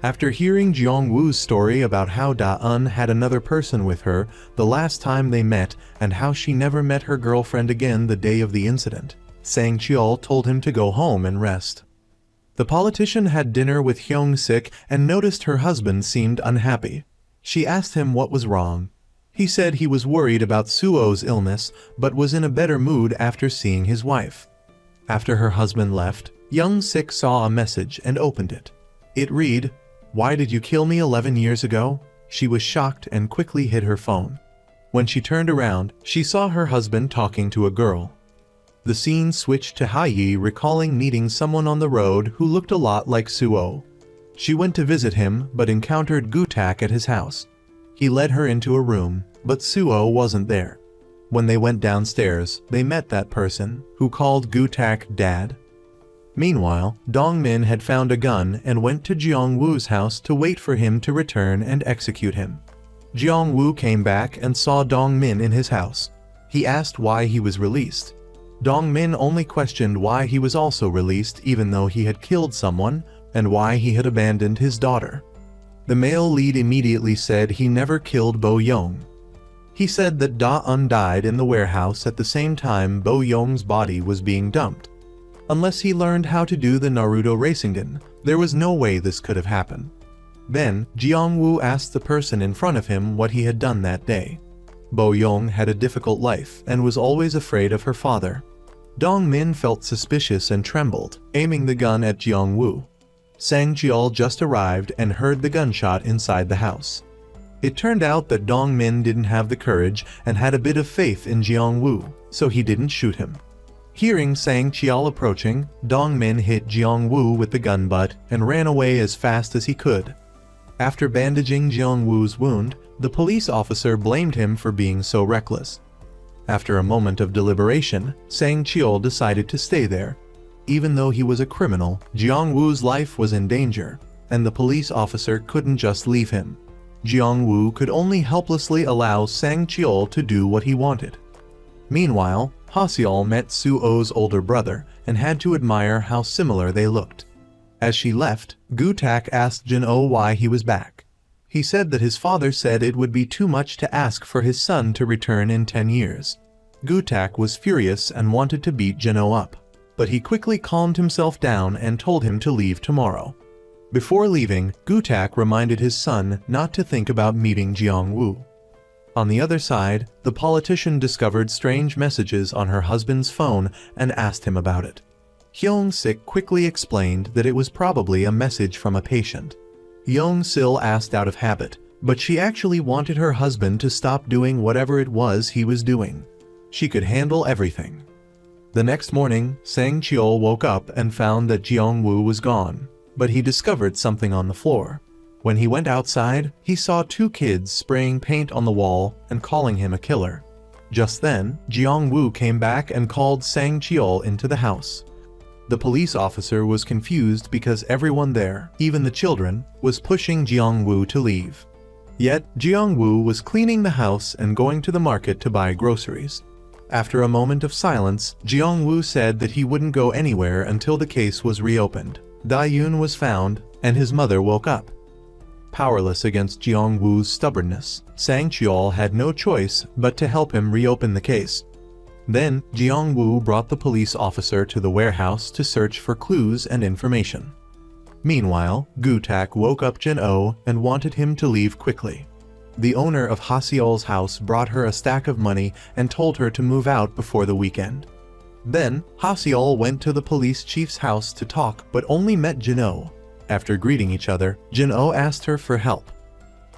After hearing Jiang-woo's story about how Da-eun had another person with her the last time they met and how she never met her girlfriend again the day of the incident, Sang Cheol told him to go home and rest. The politician had dinner with Hyung-sik and noticed her husband seemed unhappy. She asked him what was wrong. He said he was worried about Suo's illness but was in a better mood after seeing his wife. After her husband left, Hyung-sik saw a message and opened it. It read, "Why did you kill me 11 years ago?" She was shocked and quickly hid her phone. When she turned around, she saw her husband talking to a girl. The scene switched to Ha-yi recalling meeting someone on the road who looked a lot like Suo. She went to visit him but encountered Gutak at his house. He led her into a room, but Suo wasn't there. When they went downstairs, they met that person, who called Gutak Dad. Meanwhile, Dong-min had found a gun and went to Jiang-woo's house to wait for him to return and execute him. Jiang-woo came back and saw Dong-min in his house. He asked why he was released. Dong-min only questioned why he was also released even though he had killed someone, and why he had abandoned his daughter. The male lead immediately said he never killed Bo-young. He said that Da-eun died in the warehouse at the same time Bo-young's body was being dumped. Unless he learned how to do the Naruto Rasengan, there was no way this could have happened. Then, Jiang-woo asked the person in front of him what he had done that day. Bo-young had a difficult life and was always afraid of her father. Dong-min felt suspicious and trembled, aiming the gun at Jiang-woo. Sang Cheol just arrived and heard the gunshot inside the house. It turned out that Dong-min didn't have the courage and had a bit of faith in Jiang-woo, so he didn't shoot him. Hearing Sang Cheol approaching, Dong-min hit Jiang-woo with the gun butt and ran away as fast as he could. After bandaging Jiang-woo's wound, the police officer blamed him for being so reckless. After a moment of deliberation, Sang Cheol decided to stay there. Even though he was a criminal, Jiang-woo's life was in danger, and the police officer couldn't just leave him. Jiang-woo could only helplessly allow Sang Cheol to do what he wanted. Meanwhile, Ha-seol met Suo's older brother and had to admire how similar they looked. As she left, Gutak asked Jin-oh why he was back. He said that his father said it would be too much to ask for his son to return in 10 years. Gutak was furious and wanted to beat Jin-oh up, but he quickly calmed himself down and told him to leave tomorrow. Before leaving, Gutak reminded his son not to think about meeting Jiang-woo. On the other side, the politician discovered strange messages on her husband's phone and asked him about it. Hyung-sik quickly explained that it was probably a message from a patient. Young-sil asked out of habit, but she actually wanted her husband to stop doing whatever it was he was doing. She could handle everything. The next morning, Sang Cheol woke up and found that Jeong Woo was gone, but he discovered something on the floor. When he went outside, he saw two kids spraying paint on the wall and calling him a killer. Just then, Jeong Woo came back and called Sang Cheol into the house. The police officer was confused because everyone there, even the children, was pushing Jeong Woo to leave. Yet, Jeong Woo was cleaning the house and going to the market to buy groceries. After a moment of silence, Jeong Woo said that he wouldn't go anywhere until the case was reopened. Da-yoon was found, and his mother woke up. Powerless against Jeong Woo's stubbornness, Sang Cheol had no choice but to help him reopen the case. Then, Jeong Woo brought the police officer to the warehouse to search for clues and information. Meanwhile, Gu-tak woke up Jin-oh and wanted him to leave quickly. The owner of Ha-seol's house brought her a stack of money and told her to move out before the weekend. Then, Ha-seol went to the police chief's house to talk but only met Jin-oh. After greeting each other, Jin-oh asked her for help.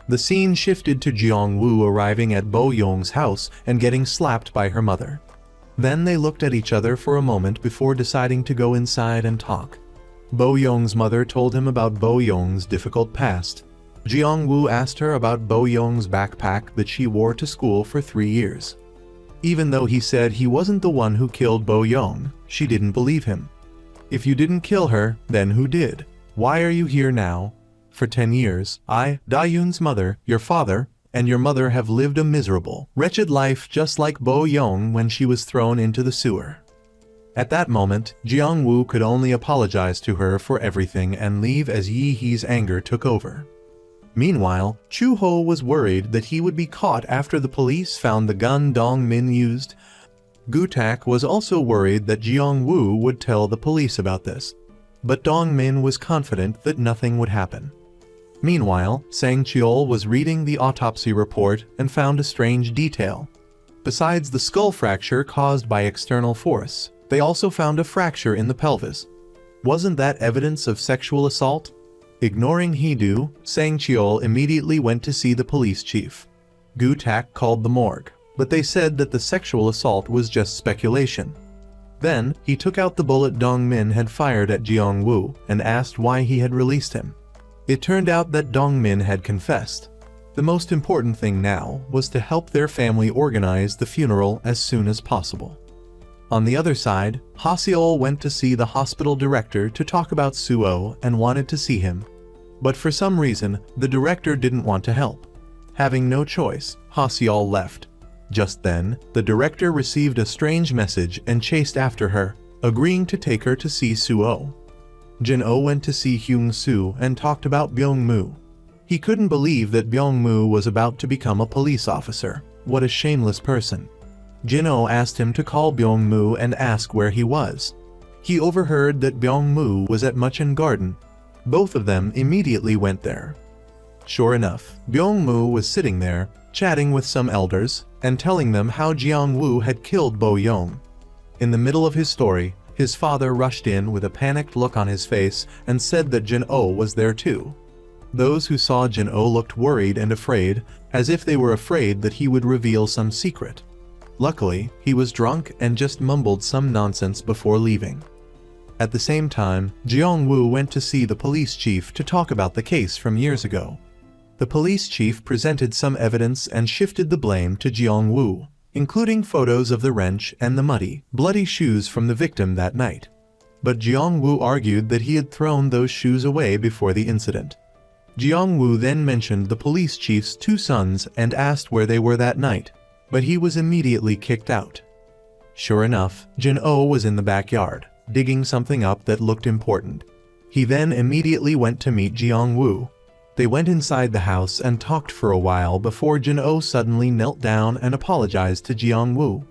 The scene shifted to Jeong Woo arriving at Bo-young's house and getting slapped by her mother. Then they looked at each other for a moment before deciding to go inside and talk. Bo-young's mother told him about Bo-young's difficult past. Jeong Woo asked her about Bo-young's backpack that she wore to school for 3 years. Even though he said he wasn't the one who killed Bo-young, she didn't believe him. If you didn't kill her, then who did? Why are you here now? For 10 years, I, Da-yoon's mother, your father, and your mother have lived a miserable, wretched life just like Bo-young when she was thrown into the sewer. At that moment, Jeong Woo could only apologize to her for everything and leave as Yi-hee's anger took over. Meanwhile, Chu-ho was worried that he would be caught after the police found the gun Dong-min used. Gu-tak was also worried that Jeong Woo would tell the police about this. But Dong-min was confident that nothing would happen. Meanwhile, Sang Cheol was reading the autopsy report and found a strange detail. Besides the skull fracture caused by external force, they also found a fracture in the pelvis. Wasn't that evidence of sexual assault? Ignoring Hee-do, Sang Cheol immediately went to see the police chief. Gu-tak called the morgue, but they said that the sexual assault was just speculation. Then, he took out the bullet Dong-min had fired at Jeong Woo and asked why he had released him. It turned out that Dong-min had confessed. The most important thing now was to help their family organize the funeral as soon as possible. On the other side, Ha-seol went to see the hospital director to talk about Suo and wanted to see him. But for some reason, the director didn't want to help. Having no choice, Ha-seol left. Just then, the director received a strange message and chased after her, agreeing to take her to see Suo. Jin-oh went to see Hyung-soo and talked about Byung-moo. He couldn't believe that Byung-moo was about to become a police officer. What a shameless person. Jin-oh asked him to call Byung-moo and ask where he was. He overheard that Byung-moo was at Mucheon Garden. Both of them immediately went there. Sure enough, Byung-moo was sitting there, chatting with some elders, and telling them how Jeong Woo had killed Bo-young. In the middle of his story, his father rushed in with a panicked look on his face and said that Jin-oh was there too. Those who saw Jin-oh looked worried and afraid, as if they were afraid that he would reveal some secret. Luckily, he was drunk and just mumbled some nonsense before leaving. At the same time, Jeong Woo went to see the police chief to talk about the case from years ago. The police chief presented some evidence and shifted the blame to Jeong Woo, including photos of the wrench and the muddy, bloody shoes from the victim that night. But Jeong Woo argued that he had thrown those shoes away before the incident. Jeong Woo then mentioned the police chief's 2 sons and asked where they were that night, but he was immediately kicked out. Sure enough, Jin-oh was in the backyard, digging something up that looked important. He then immediately went to meet Jeong Woo. They went inside the house and talked for a while before Jin-oh suddenly knelt down and apologized to Jeong Woo.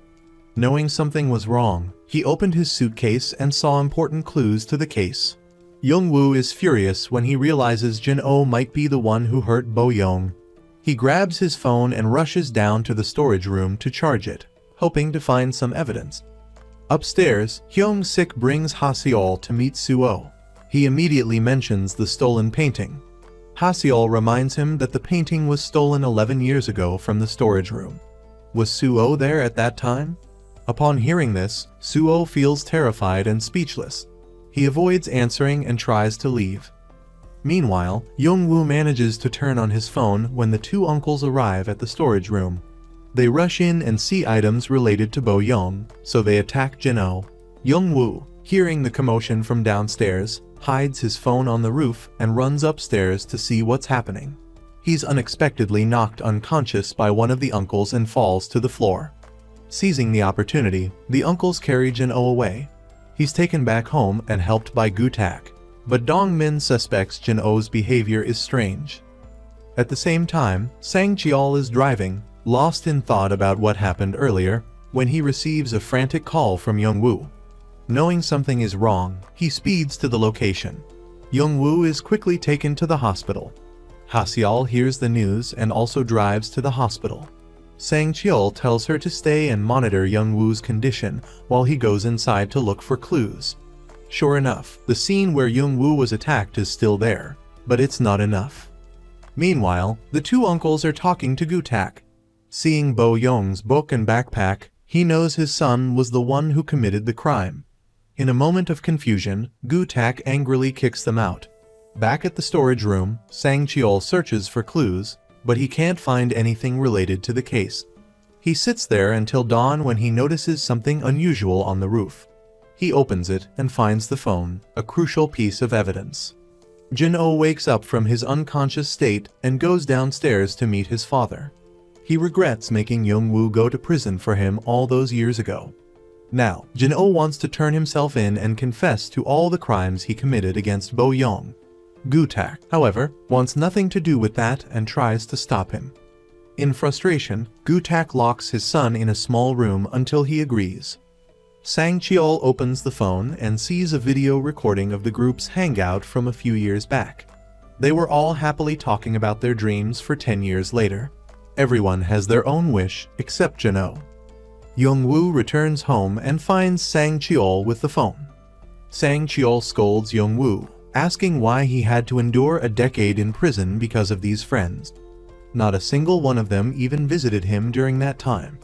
Knowing something was wrong, he opened his suitcase and saw important clues to the case. Young Woo is furious when he realizes Jin-oh might be the one who hurt Bo-young. He grabs his phone and rushes down to the storage room to charge it, hoping to find some evidence. Upstairs, Hyung-sik brings Ha-seol to meet Suo. He immediately mentions the stolen painting. Ha-seol reminds him that the painting was stolen 11 years ago from the storage room. Was Suo there at that time? Upon hearing this, Suo feels terrified and speechless. He avoids answering and tries to leave. Meanwhile, Young-woo manages to turn on his phone when the two uncles arrive at the storage room. They rush in and see items related to Bo-young, so they attack Jin-oh. Young-woo, hearing the commotion from downstairs, hides his phone on the roof and runs upstairs to see what's happening. He's unexpectedly knocked unconscious by one of the uncles and falls to the floor. Seizing the opportunity, the uncles carry Jin-oh away. He's taken back home and helped by Gu-tak, but Dong-min suspects Jin-oh's behavior is strange. At the same time, Sang-cheol is driving, lost in thought about what happened earlier, when he receives a frantic call from Young-woo. Knowing something is wrong, he speeds to the location. Young-woo is quickly taken to the hospital. Ha-seol hears the news and also drives to the hospital. Sang-cheol tells her to stay and monitor Young-woo's condition while he goes inside to look for clues. Sure enough, the scene where Young-woo was attacked is still there, but it's not enough. Meanwhile, the two uncles are talking to Gu-tak. Seeing Bo-young's book and backpack, he knows his son was the one who committed the crime. In a moment of confusion, Gu-tak angrily kicks them out. Back at the storage room, Sang-cheol searches for clues, but he can't find anything related to the case. He sits there until dawn when he notices something unusual on the roof. He opens it and finds the phone, a crucial piece of evidence. Jin-oh wakes up from his unconscious state and goes downstairs to meet his father. He regrets making Young-woo go to prison for him all those years ago. Now, Jin-oh wants to turn himself in and confess to all the crimes he committed against Bo-young. Gu-tak, however, wants nothing to do with that and tries to stop him. In frustration, Gu-tak locks his son in a small room until he agrees. Sang-cheol opens the phone and sees a video recording of the group's hangout from a few years back. They were all happily talking about their dreams for 10 years later. Everyone has their own wish except Jin-oh. Young-woo returns home and finds Sang-cheol with the phone. Sang-cheol scolds Young-woo, asking why he had to endure a decade in prison because of these friends. Not a single one of them even visited him during that time.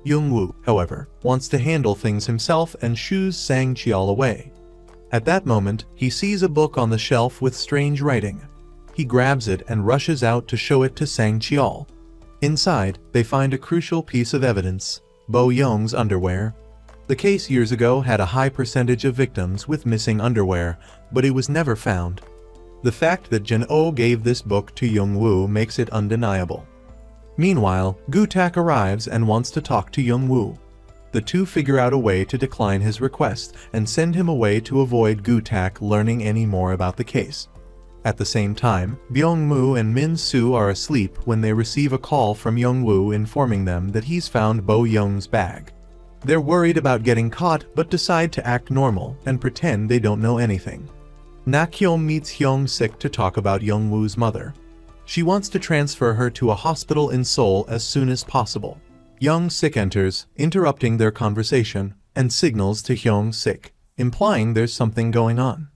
Young-woo, however, wants to handle things himself and shoos Sang-cheol away. At that moment, he sees a book on the shelf with strange writing. He grabs it and rushes out to show it to Sang-cheol. Inside, they find a crucial piece of evidence, Bo-young's underwear. The case years ago had a high percentage of victims with missing underwear, but it was never found. The fact that Jin-oh gave this book to Young-woo makes it undeniable. Meanwhile, Gu-tak arrives and wants to talk to Young-woo. The two figure out a way to decline his request and send him away to avoid Gu-tak learning any more about the case. At the same time, Byung-moo and Min-soo are asleep when they receive a call from Young-woo informing them that he's found Bo-young's bag. They're worried about getting caught but decide to act normal and pretend they don't know anything. Na-kyom meets Hyung-sik to talk about Young-woo's mother. She wants to transfer her to a hospital in Seoul as soon as possible. Hyung-sik enters, interrupting their conversation, and signals to Hyung-sik, implying there's something going on.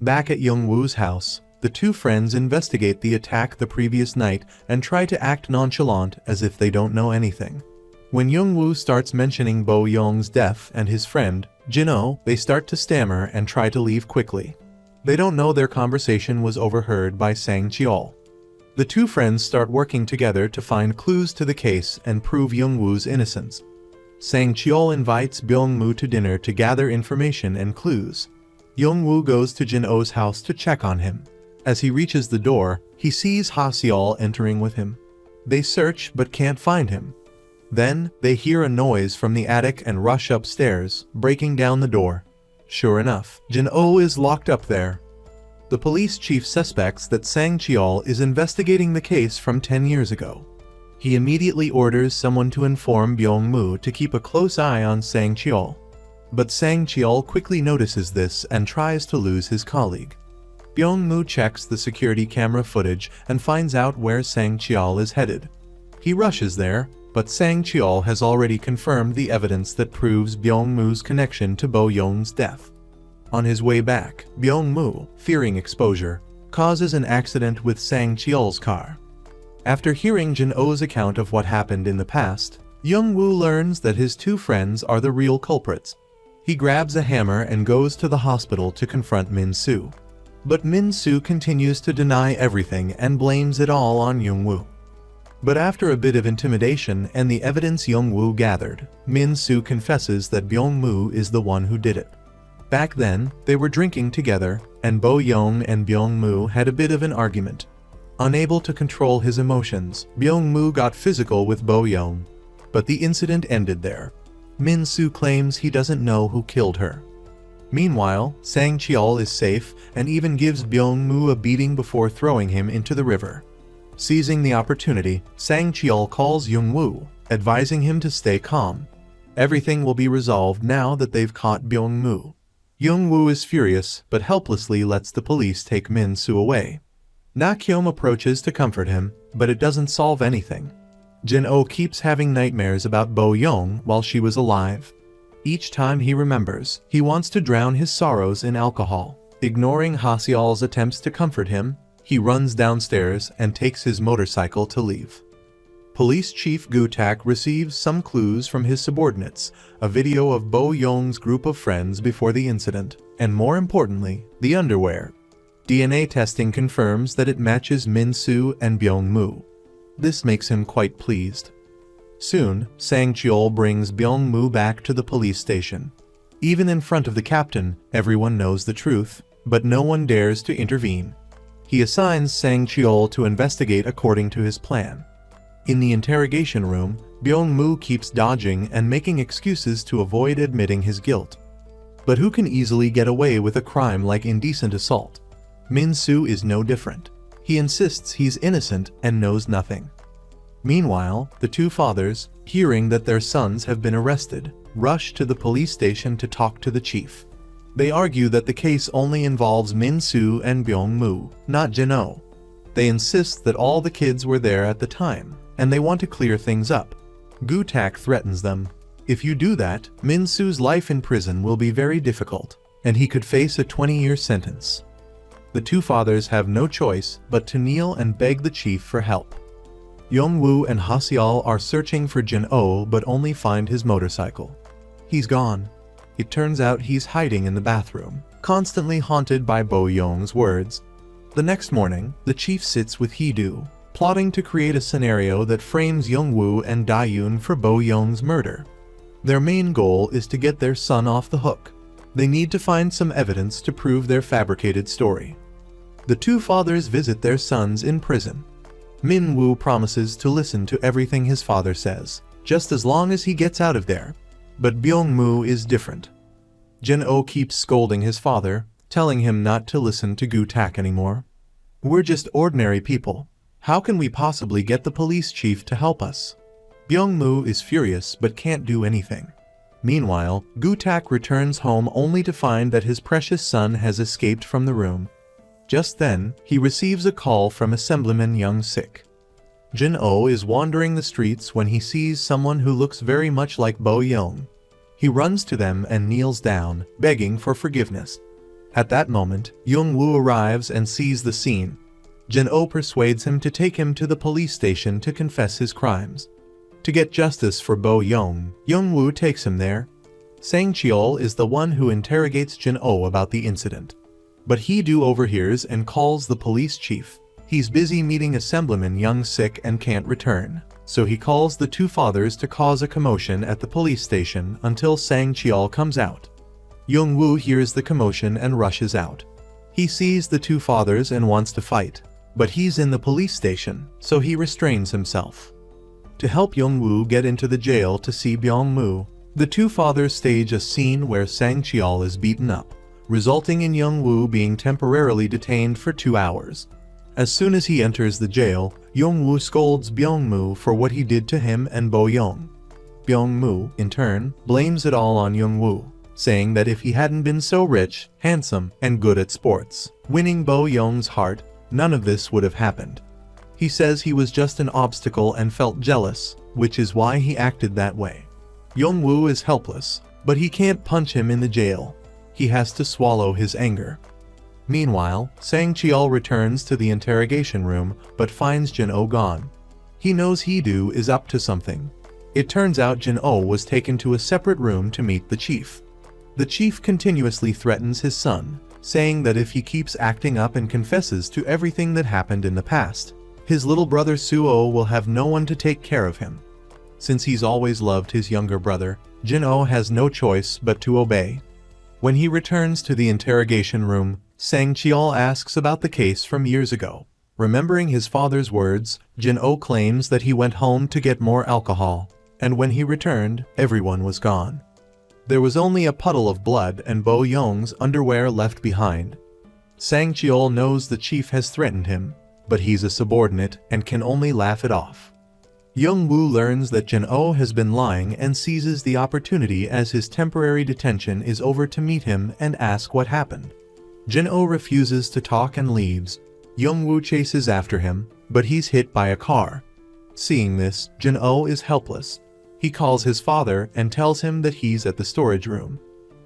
Back at Young-woo's house, the two friends investigate the attack the previous night and try to act nonchalant as if they don't know anything. When Young-woo starts mentioning Bo-young's death and his friend, Jin-oh, they start to stammer and try to leave quickly. They don't know their conversation was overheard by Sang-cheol. The two friends start working together to find clues to the case and prove Young-woo's innocence. Sang-cheol invites Byung-moo to dinner to gather information and clues. Young-woo goes to Jin-oh's house to check on him. As he reaches the door, he sees Ha-seol entering with him. They search but can't find him. Then, they hear a noise from the attic and rush upstairs, breaking down the door. Sure enough, Jin-oh is locked up there. The police chief suspects that Sang-cheol is investigating the case from 10 years ago. He immediately orders someone to inform Byung-moo to keep a close eye on Sang-cheol. But Sang-cheol quickly notices this and tries to lose his colleague. Byung-moo checks the security camera footage and finds out where Sang-cheol is headed. He rushes there, but Sang-cheol has already confirmed the evidence that proves Byung-moo's connection to Bo-young's death. On his way back, Byung-moo, fearing exposure, causes an accident with Sang-cheol's car. After hearing Jin-oh's account of what happened in the past, Young-woo learns that his two friends are the real culprits. He grabs a hammer and goes to the hospital to confront Min-soo. But Min-soo continues to deny everything and blames it all on Young-woo. But after a bit of intimidation and the evidence Young-woo gathered, Min-soo confesses that Byung-moo is the one who did it. Back then, they were drinking together, and Bo-young and Byung-moo had a bit of an argument. Unable to control his emotions, Byung-moo got physical with Bo-young. But the incident ended there. Min-soo claims he doesn't know who killed her. Meanwhile, Sang-cheol is safe and even gives Byung-moo a beating before throwing him into the river. Seizing the opportunity, Sang-cheol calls Young-woo, advising him to stay calm. Everything will be resolved now that they've caught Byung-moo. Young-woo is furious but helplessly lets the police take Min-soo away. Na-kyom approaches to comfort him, but it doesn't solve anything. Jin-oh keeps having nightmares about Bo-young while she was alive. Each time he remembers, he wants to drown his sorrows in alcohol. Ignoring Ha-seol's attempts to comfort him, he runs downstairs and takes his motorcycle to leave. Police Chief Gu-tak receives some clues from his subordinates, a video of Bo-young's group of friends before the incident, and more importantly, the underwear. DNA testing confirms that it matches Min-soo and Byung-moo. This makes him quite pleased. Soon, Sang-cheol brings Byung-moo back to the police station. Even in front of the captain, everyone knows the truth, but no one dares to intervene. He assigns Sang-cheol to investigate according to his plan. In the interrogation room, Byung-moo keeps dodging and making excuses to avoid admitting his guilt. But who can easily get away with a crime like indecent assault? Min-soo is no different. He insists he's innocent and knows nothing. Meanwhile, the two fathers, hearing that their sons have been arrested, rush to the police station to talk to the chief. They argue that the case only involves Min-soo and Byung-moo, not Jin-oh. They insist that all the kids were there at the time, and they want to clear things up. Gu-tak threatens them. If you do that, Min-soo's life in prison will be very difficult, and he could face a 20-year sentence. The two fathers have no choice but to kneel and beg the chief for help. Young-woo and Ha-seol are searching for Jin-oh but only find his motorcycle. He's gone. It turns out he's hiding in the bathroom, constantly haunted by Bo-young's words. The next morning, the chief sits with Hee-do, plotting to create a scenario that frames Young-woo and Da-yoon for Bo-young's murder. Their main goal is to get their son off the hook. They need to find some evidence to prove their fabricated story. The two fathers visit their sons in prison. Min-woo promises to listen to everything his father says, just as long as he gets out of there. But Byung-moo is different. Jin-oh keeps scolding his father, telling him not to listen to Gu-tak anymore. We're just ordinary people. How can we possibly get the police chief to help us? Byung-moo is furious but can't do anything. Meanwhile, Gu-tak returns home only to find that his precious son has escaped from the room. Just then, he receives a call from Assemblyman Young-sik. Jin-oh is wandering the streets when he sees someone who looks very much like Bo-young. He runs to them and kneels down, begging for forgiveness. At that moment, Young-woo arrives and sees the scene. Jin-oh persuades him to take him to the police station to confess his crimes. To get justice for Bo-young, Young-woo takes him there. Sang-cheol is the one who interrogates Jin-oh about the incident. But Hee-do overhears and calls the police chief. He's busy meeting Assemblyman Young-sik and can't return, so he calls the two fathers to cause a commotion at the police station until Sang-cheol comes out. Young-woo hears the commotion and rushes out. He sees the two fathers and wants to fight, but he's in the police station, so he restrains himself. To help Young-woo get into the jail to see Byung-moo, the two fathers stage a scene where Sang-cheol is beaten up, resulting in Young-woo being temporarily detained for 2 hours. As soon as he enters the jail, Young-woo scolds Byung-moo for what he did to him and Bo-young. Byung-moo, in turn, blames it all on Young-woo, saying that if he hadn't been so rich, handsome, and good at sports, winning Bo-young's heart, none of this would have happened. He says he was just an obstacle and felt jealous, which is why he acted that way. Young-woo is helpless, but he can't punch him in the jail. He has to swallow his anger. Meanwhile, Sang-cheol returns to the interrogation room but finds Jin-oh gone. He knows Hee-do is up to something. It turns out Jin-oh was taken to a separate room to meet the chief. The chief continuously threatens his son, saying that if he keeps acting up and confesses to everything that happened in the past, his little brother Suo will have no one to take care of him. Since he's always loved his younger brother, Jin-oh has no choice but to obey. When he returns to the interrogation room, Sang-cheol asks about the case from years ago. Remembering his father's words, Jin-oh claims that he went home to get more alcohol, and when he returned, everyone was gone. There was only a puddle of blood and Bo Young's underwear left behind. Sang-cheol knows the chief has threatened him, but he's a subordinate and can only laugh it off. Young-woo learns that Jin-oh has been lying and seizes the opportunity as his temporary detention is over to meet him and ask what happened. Jin-oh refuses to talk and leaves. Young-woo chases after him, but he's hit by a car. Seeing this, Jin-oh is helpless. He calls his father and tells him that he's at the storage room.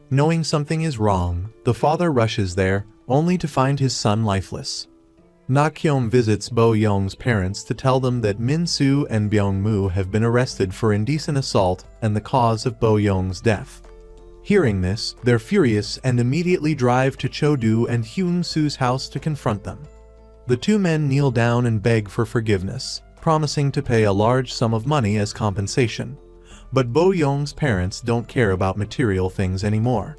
Knowing something is wrong, the father rushes there, only to find his son lifeless. Na-kyung visits Bo Young's parents to tell them that Min-soo and Byung-moo have been arrested for indecent assault and the cause of Bo Young's death. Hearing this, they're furious and immediately drive to Cho-do and Hyun-soo's house to confront them. The two men kneel down and beg for forgiveness, promising to pay a large sum of money as compensation. But Bo Young's parents don't care about material things anymore.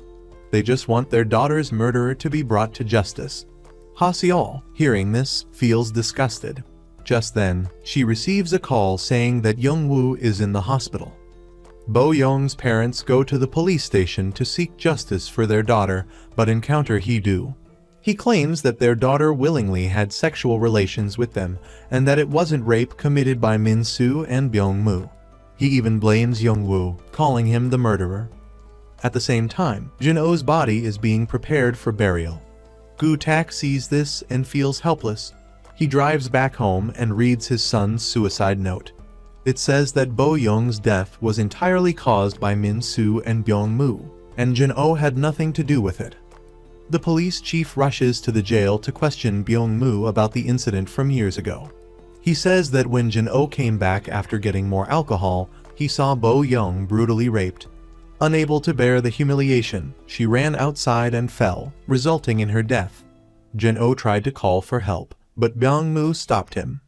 They just want their daughter's murderer to be brought to justice. Ha-seol, hearing this, feels disgusted. Just then, she receives a call saying that Young-woo is in the hospital. Bo Young's parents go to the police station to seek justice for their daughter, but encounter Hee-do. He claims that their daughter willingly had sexual relations with them, and that it wasn't rape committed by Min-soo and Byung-moo. He even blames Young-woo, calling him the murderer. At the same time, Jin-oh's body is being prepared for burial. Gu-tak sees this and feels helpless. He drives back home and reads his son's suicide note. It says that Bo Young's death was entirely caused by Min-soo and Byung-moo, and Jin-oh had nothing to do with it. The police chief rushes to the jail to question Byung-moo about the incident from years ago. He says that when Jin-oh came back after getting more alcohol, he saw Bo Young brutally raped. Unable to bear the humiliation, she ran outside and fell, resulting in her death. Jin-oh tried to call for help, but Byung-moo stopped him.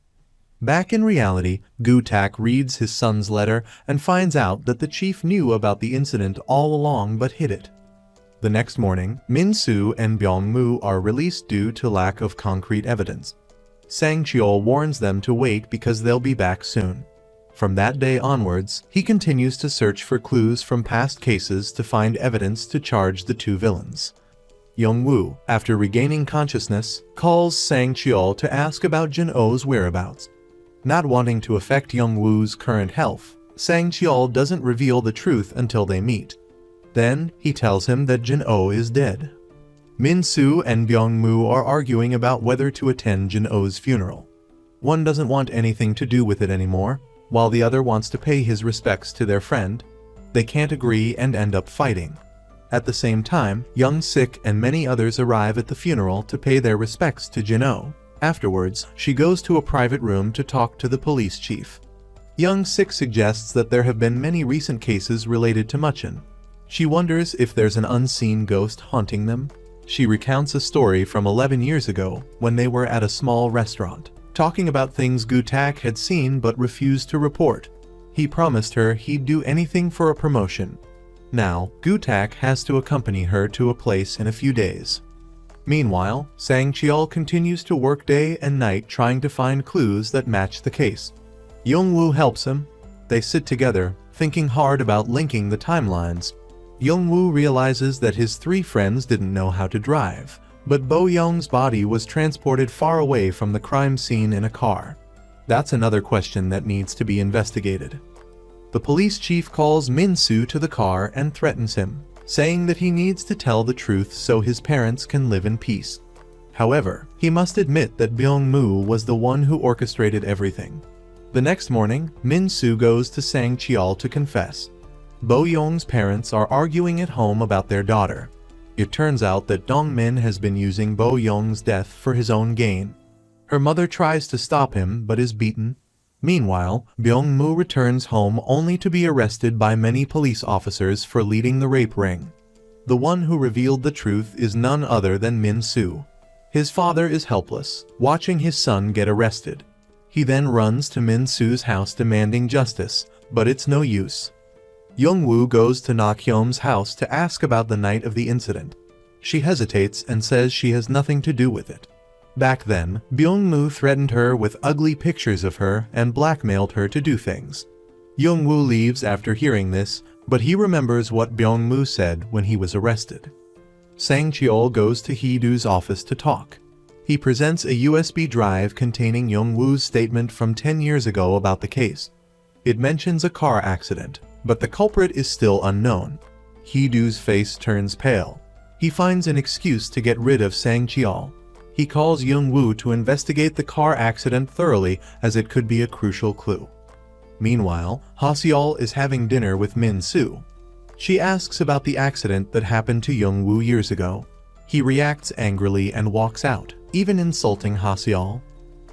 Back in reality, Gu-tak reads his son's letter and finds out that the chief knew about the incident all along but hid it. The next morning, Min-soo and Byung-moo are released due to lack of concrete evidence. Sang-cheol warns them to wait because they'll be back soon. From that day onwards, he continues to search for clues from past cases to find evidence to charge the two villains. Young-woo, after regaining consciousness, calls Sang-cheol to ask about Jin-oh's whereabouts. Not wanting to affect Young-woo's current health, Sang-cheol doesn't reveal the truth until they meet. Then, he tells him that Jin-oh is dead. Min-soo and Byung-moo are arguing about whether to attend Jin-oh's funeral. One doesn't want anything to do with it anymore, while the other wants to pay his respects to their friend. They can't agree and end up fighting. At the same time, Young-sik and many others arrive at the funeral to pay their respects to Jin-oh. Afterwards, she goes to a private room to talk to the police chief. Young-sik suggests that there have been many recent cases related to Mucheon. She wonders if there's an unseen ghost haunting them. She recounts a story from 11 years ago when they were at a small restaurant, talking about things Gu-tak had seen but refused to report. He promised her he'd do anything for a promotion. Now, Gu-tak has to accompany her to a place in a few days. Meanwhile, Sang-cheol continues to work day and night trying to find clues that match the case. Young-woo helps him. They sit together, thinking hard about linking the timelines. Young-woo realizes that his three friends didn't know how to drive, but Bo Young's body was transported far away from the crime scene in a car. That's another question that needs to be investigated. The police chief calls Min-soo to the car and threatens him, saying that he needs to tell the truth so his parents can live in peace. However, he must admit that Byung-moo was the one who orchestrated everything. The next morning, Min-soo goes to Sang-cheol to confess. Bo Young's parents are arguing at home about their daughter. It turns out that Dong-min has been using Bo Young's death for his own gain. Her mother tries to stop him but is beaten. Meanwhile, Byung-moo returns home only to be arrested by many police officers for leading the rape ring. The one who revealed the truth is none other than Min-soo. His father is helpless, watching his son get arrested. He then runs to Min-soo's house demanding justice, but it's no use. Young-woo goes to Na-kyom's house to ask about the night of the incident. She hesitates and says she has nothing to do with it. Back then, Byung-moo threatened her with ugly pictures of her and blackmailed her to do things. Young-woo leaves after hearing this, but he remembers what Byung-moo said when he was arrested. Sang-cheol goes to Hee-doo's office to talk. He presents a USB drive containing Young-woo's statement from 10 years ago about the case. It mentions a car accident, but the culprit is still unknown. Hee-doo's face turns pale. He finds an excuse to get rid of Sang-cheol. He calls Young-woo to investigate the car accident thoroughly as it could be a crucial clue. Meanwhile, Ha-seol is having dinner with Min-soo. She asks about the accident that happened to Young-woo years ago. He reacts angrily and walks out, even insulting Ha-seol.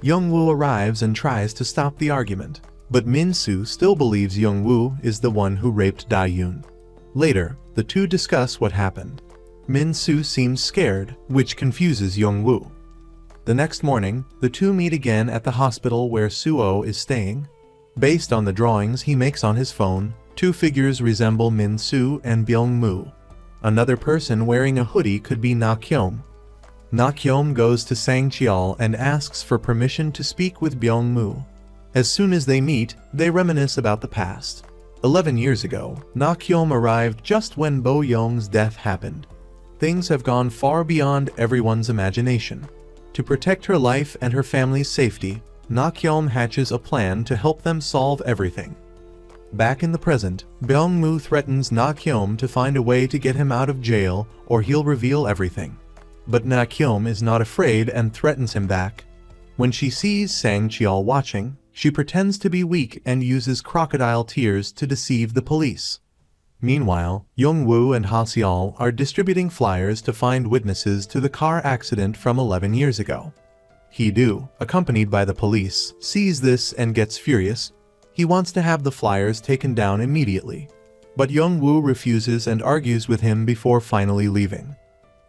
Young-woo arrives and tries to stop the argument, but Min-soo still believes Young-woo is the one who raped Da-yoon. Later, the two discuss what happened. Min-soo seems scared, which confuses Young-woo. The next morning, the two meet again at the hospital where Suo is staying. Based on the drawings he makes on his phone, two figures resemble Min-soo and Byung-moo. Another person wearing a hoodie could be Na-kyom. Na-kyom goes to Sang-cheol and asks for permission to speak with Byung-moo. As soon as they meet, they reminisce about the past. 11 years ago, Na-kyom arrived just when Bo-young's death happened. Things have gone far beyond everyone's imagination. To protect her life and her family's safety, Na-kyom hatches a plan to help them solve everything. Back in the present, Byung-moo threatens Na-kyom to find a way to get him out of jail or he'll reveal everything. But Na-kyom is not afraid and threatens him back. When she sees Sang-cheol watching, she pretends to be weak and uses crocodile tears to deceive the police. Meanwhile, Young-woo and Ha-seol are distributing flyers to find witnesses to the car accident from 11 years ago. Hee-doo, accompanied by the police, sees this and gets furious. He wants to have the flyers taken down immediately. But Young-woo refuses and argues with him before finally leaving.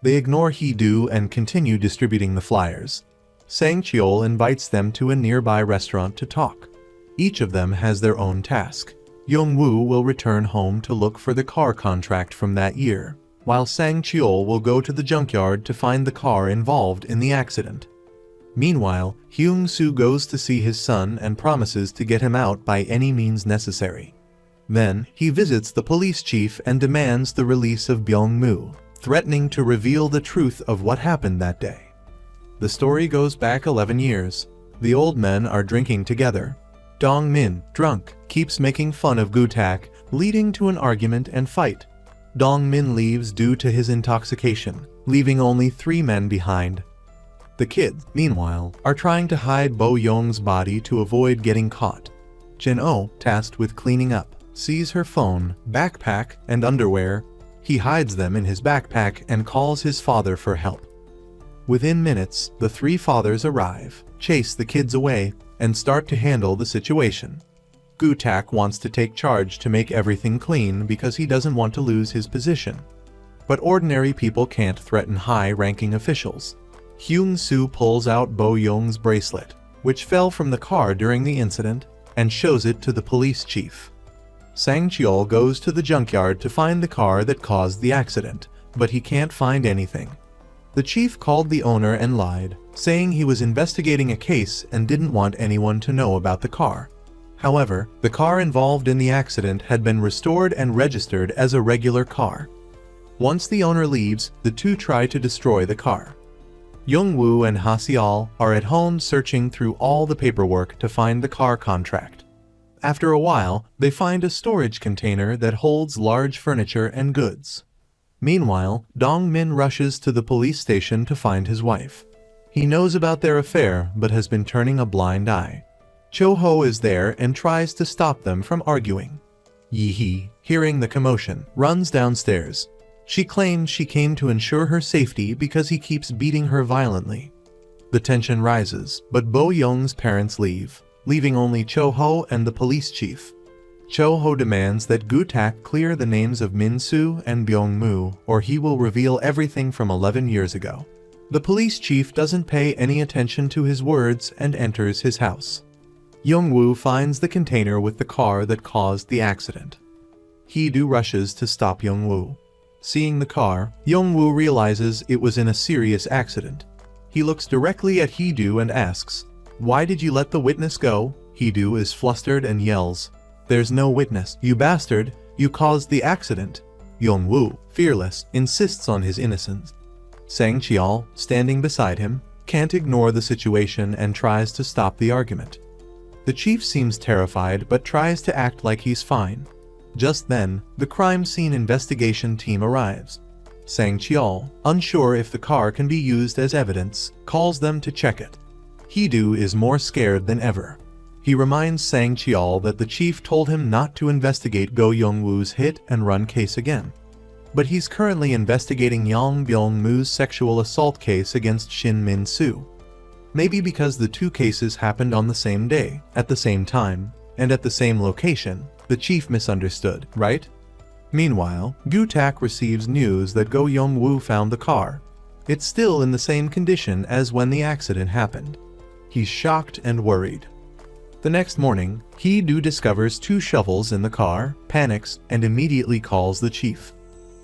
They ignore Hee-doo and continue distributing the flyers. Sang-cheol invites them to a nearby restaurant to talk. Each of them has their own task. Young-woo will return home to look for the car contract from that year, while Sang-cheol will go to the junkyard to find the car involved in the accident. Meanwhile, Hyung-soo goes to see his son and promises to get him out by any means necessary. Then, he visits the police chief and demands the release of Byung-moo, threatening to reveal the truth of what happened that day. The story goes back 11 years. The old men are drinking together. Dong-min, drunk, keeps making fun of Gu-tak, leading to an argument and fight. Dong-min leaves due to his intoxication, leaving only 3 men behind. The kids, meanwhile, are trying to hide Bo-young's body to avoid getting caught. Jin-oh, tasked with cleaning up, sees her phone, backpack, and underwear. He hides them in his backpack and calls his father for help. Within minutes, the 3 fathers arrive, chase the kids away, and start to handle the situation. Gu-tak wants to take charge to make everything clean because he doesn't want to lose his position. But ordinary people can't threaten high-ranking officials. Hyung-soo pulls out Bo-young's bracelet, which fell from the car during the incident, and shows it to the police chief. Sang-cheol goes to the junkyard to find the car that caused the accident, but he can't find anything. The chief called the owner and lied, saying he was investigating a case and didn't want anyone to know about the car. However, the car involved in the accident had been restored and registered as a regular car. Once the owner leaves, the two try to destroy the car. Young-woo and Ha-seol are at home searching through all the paperwork to find the car contract. After a while, they find a storage container that holds large furniture and goods. Meanwhile, Dong-min rushes to the police station to find his wife. He knows about their affair but has been turning a blind eye. Cho-ho is there and tries to stop them from arguing. Yi-hee, hearing the commotion, runs downstairs. She claims she came to ensure her safety because he keeps beating her violently. The tension rises, but Bo-young's parents leave. leaving only Cho-ho and the police chief. Cho-ho demands that Gu-tak clear the names of Min-soo and Byung-moo, or he will reveal everything from 11 years ago. The police chief doesn't pay any attention to his words and enters his house. Young-woo finds the container with the car that caused the accident. Hee-do rushes to stop Young-woo. Seeing the car, Young-woo realizes it was in a serious accident. He looks directly at Hee-do and asks, "Why did you let the witness go?" Hee-do is flustered and yells, "There's no witness, you bastard, you caused the accident." Young-woo, fearless, insists on his innocence. Sang-cheol, standing beside him, can't ignore the situation and tries to stop the argument. The chief seems terrified but tries to act like he's fine. Just then, the crime scene investigation team arrives. Sang-cheol, unsure if the car can be used as evidence, calls them to check it. Hee-do is more scared than ever. He reminds Sang-cheol that the chief told him not to investigate Go Young-woo's hit-and-run case again. But he's currently investigating Yang Byung-moo's sexual assault case against Shin Min-soo. Maybe because the two cases happened on the same day, at the same time, and at the same location, the chief misunderstood, right? Meanwhile, Gu-tak receives news that Go Young-woo found the car. It's still in the same condition as when the accident happened. He's shocked and worried. The next morning, Hee-do discovers 2 shovels in the car, panics, and immediately calls the chief.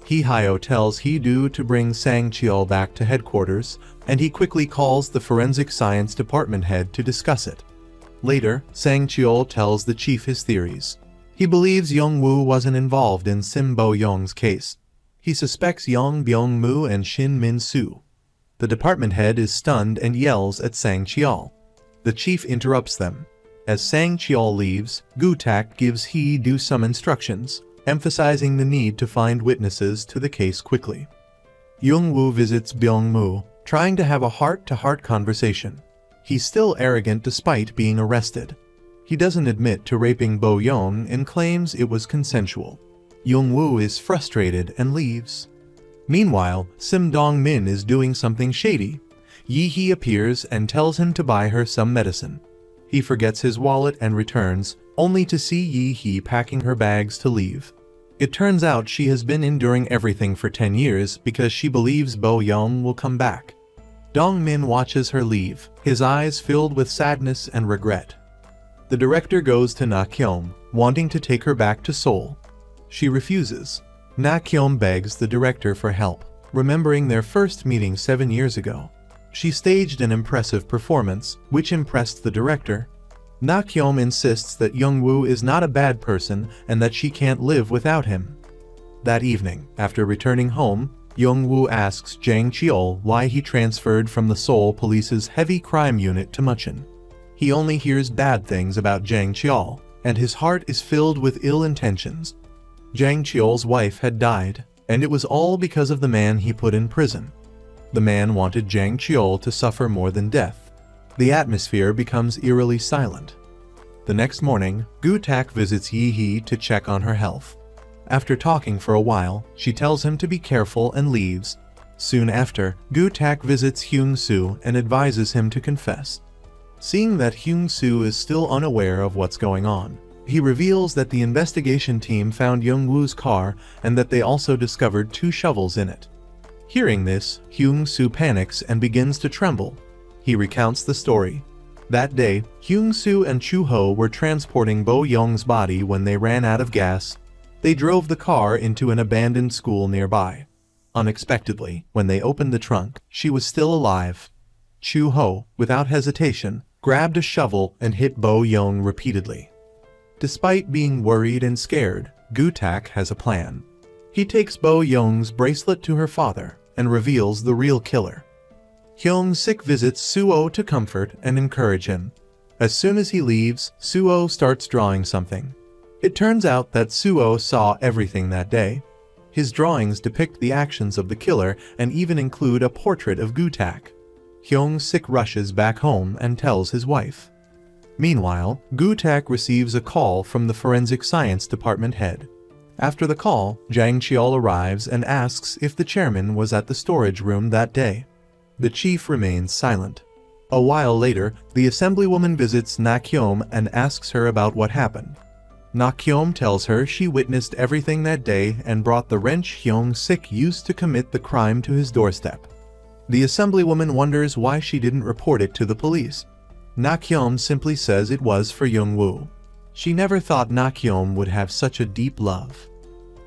Hee-hyo tells Hee-do to bring Sang-cheol back to headquarters, and he quickly calls the forensic science department head to discuss it. Later, Sang-cheol tells the chief his theories. He believes Young-woo wasn't involved in Sim Bo-young's case. He suspects Yang Byung-moo and Shin Min-soo. The department head is stunned and yells at Sang-cheol. The chief interrupts them. As Sang-cheol leaves, Gu-tak gives Hee-do some instructions, emphasizing the need to find witnesses to the case quickly. Young-woo visits Byung-moo, trying to have a heart-to-heart conversation. He's still arrogant despite being arrested. He doesn't admit to raping Bo-young and claims it was consensual. Young-woo is frustrated and leaves. Meanwhile, Sim Dong-min is doing something shady. Yi-hee appears and tells him to buy her some medicine. He forgets his wallet and returns, only to see Yi-hee packing her bags to leave. It turns out she has been enduring everything for 10 years because she believes Bo-young will come back. Dong-min watches her leave, his eyes filled with sadness and regret. The director goes to Na-kyom, wanting to take her back to Seoul. She refuses. Na-kyom begs the director for help, remembering their first meeting 7 years ago. She staged an impressive performance, which impressed the director. Na-kyom insists that Young-woo is not a bad person and that she can't live without him. That evening, after returning home, Young-woo asks Jang-cheol why he transferred from the Seoul Police's heavy crime unit to Mucheon. He only hears bad things about Jang-cheol, and his heart is filled with ill intentions. Jang-cheol's wife had died, and it was all because of the man he put in prison. The man wanted Jang-cheol to suffer more than death. The atmosphere becomes eerily silent. The next morning, Gu-tak visits Yi-hee to check on her health. After talking for a while, she tells him to be careful and leaves. Soon after, Gu-tak visits Hyung-soo and advises him to confess. Seeing that Hyung-soo is still unaware of what's going on, he reveals that the investigation team found Young-woo's car and that they also discovered 2 shovels in it. Hearing this, Hyung-soo panics and begins to tremble. He recounts the story. That day, Hyung-soo and Chu-ho were transporting Bo-young's body when they ran out of gas. They drove the car into an abandoned school nearby. Unexpectedly, when they opened the trunk, she was still alive. Chu-ho, without hesitation, grabbed a shovel and hit Bo-young repeatedly. Despite being worried and scared, Gu-tak has a plan. He takes Bo-young's bracelet to her father and reveals the real killer. Hyung-sik visits Suo to comfort and encourage him. As soon as he leaves, Suo starts drawing something. It turns out that Suo saw everything that day. His drawings depict the actions of the killer and even include a portrait of Gu-tak. Hyung-sik rushes back home and tells his wife. Meanwhile, Gu-tak receives a call from the forensic science department head. After the call, Jang-cheol arrives and asks if the chairman was at the storage room that day. The chief remains silent. A while later, the assemblywoman visits Nakyom and asks her about what happened. Nakyom tells her she witnessed everything that day and brought the wrench Hyung-sik used to commit the crime to his doorstep. The assemblywoman wonders why she didn't report it to the police. Nakyom simply says it was for Young-woo. She never thought Nakyom would have such a deep love.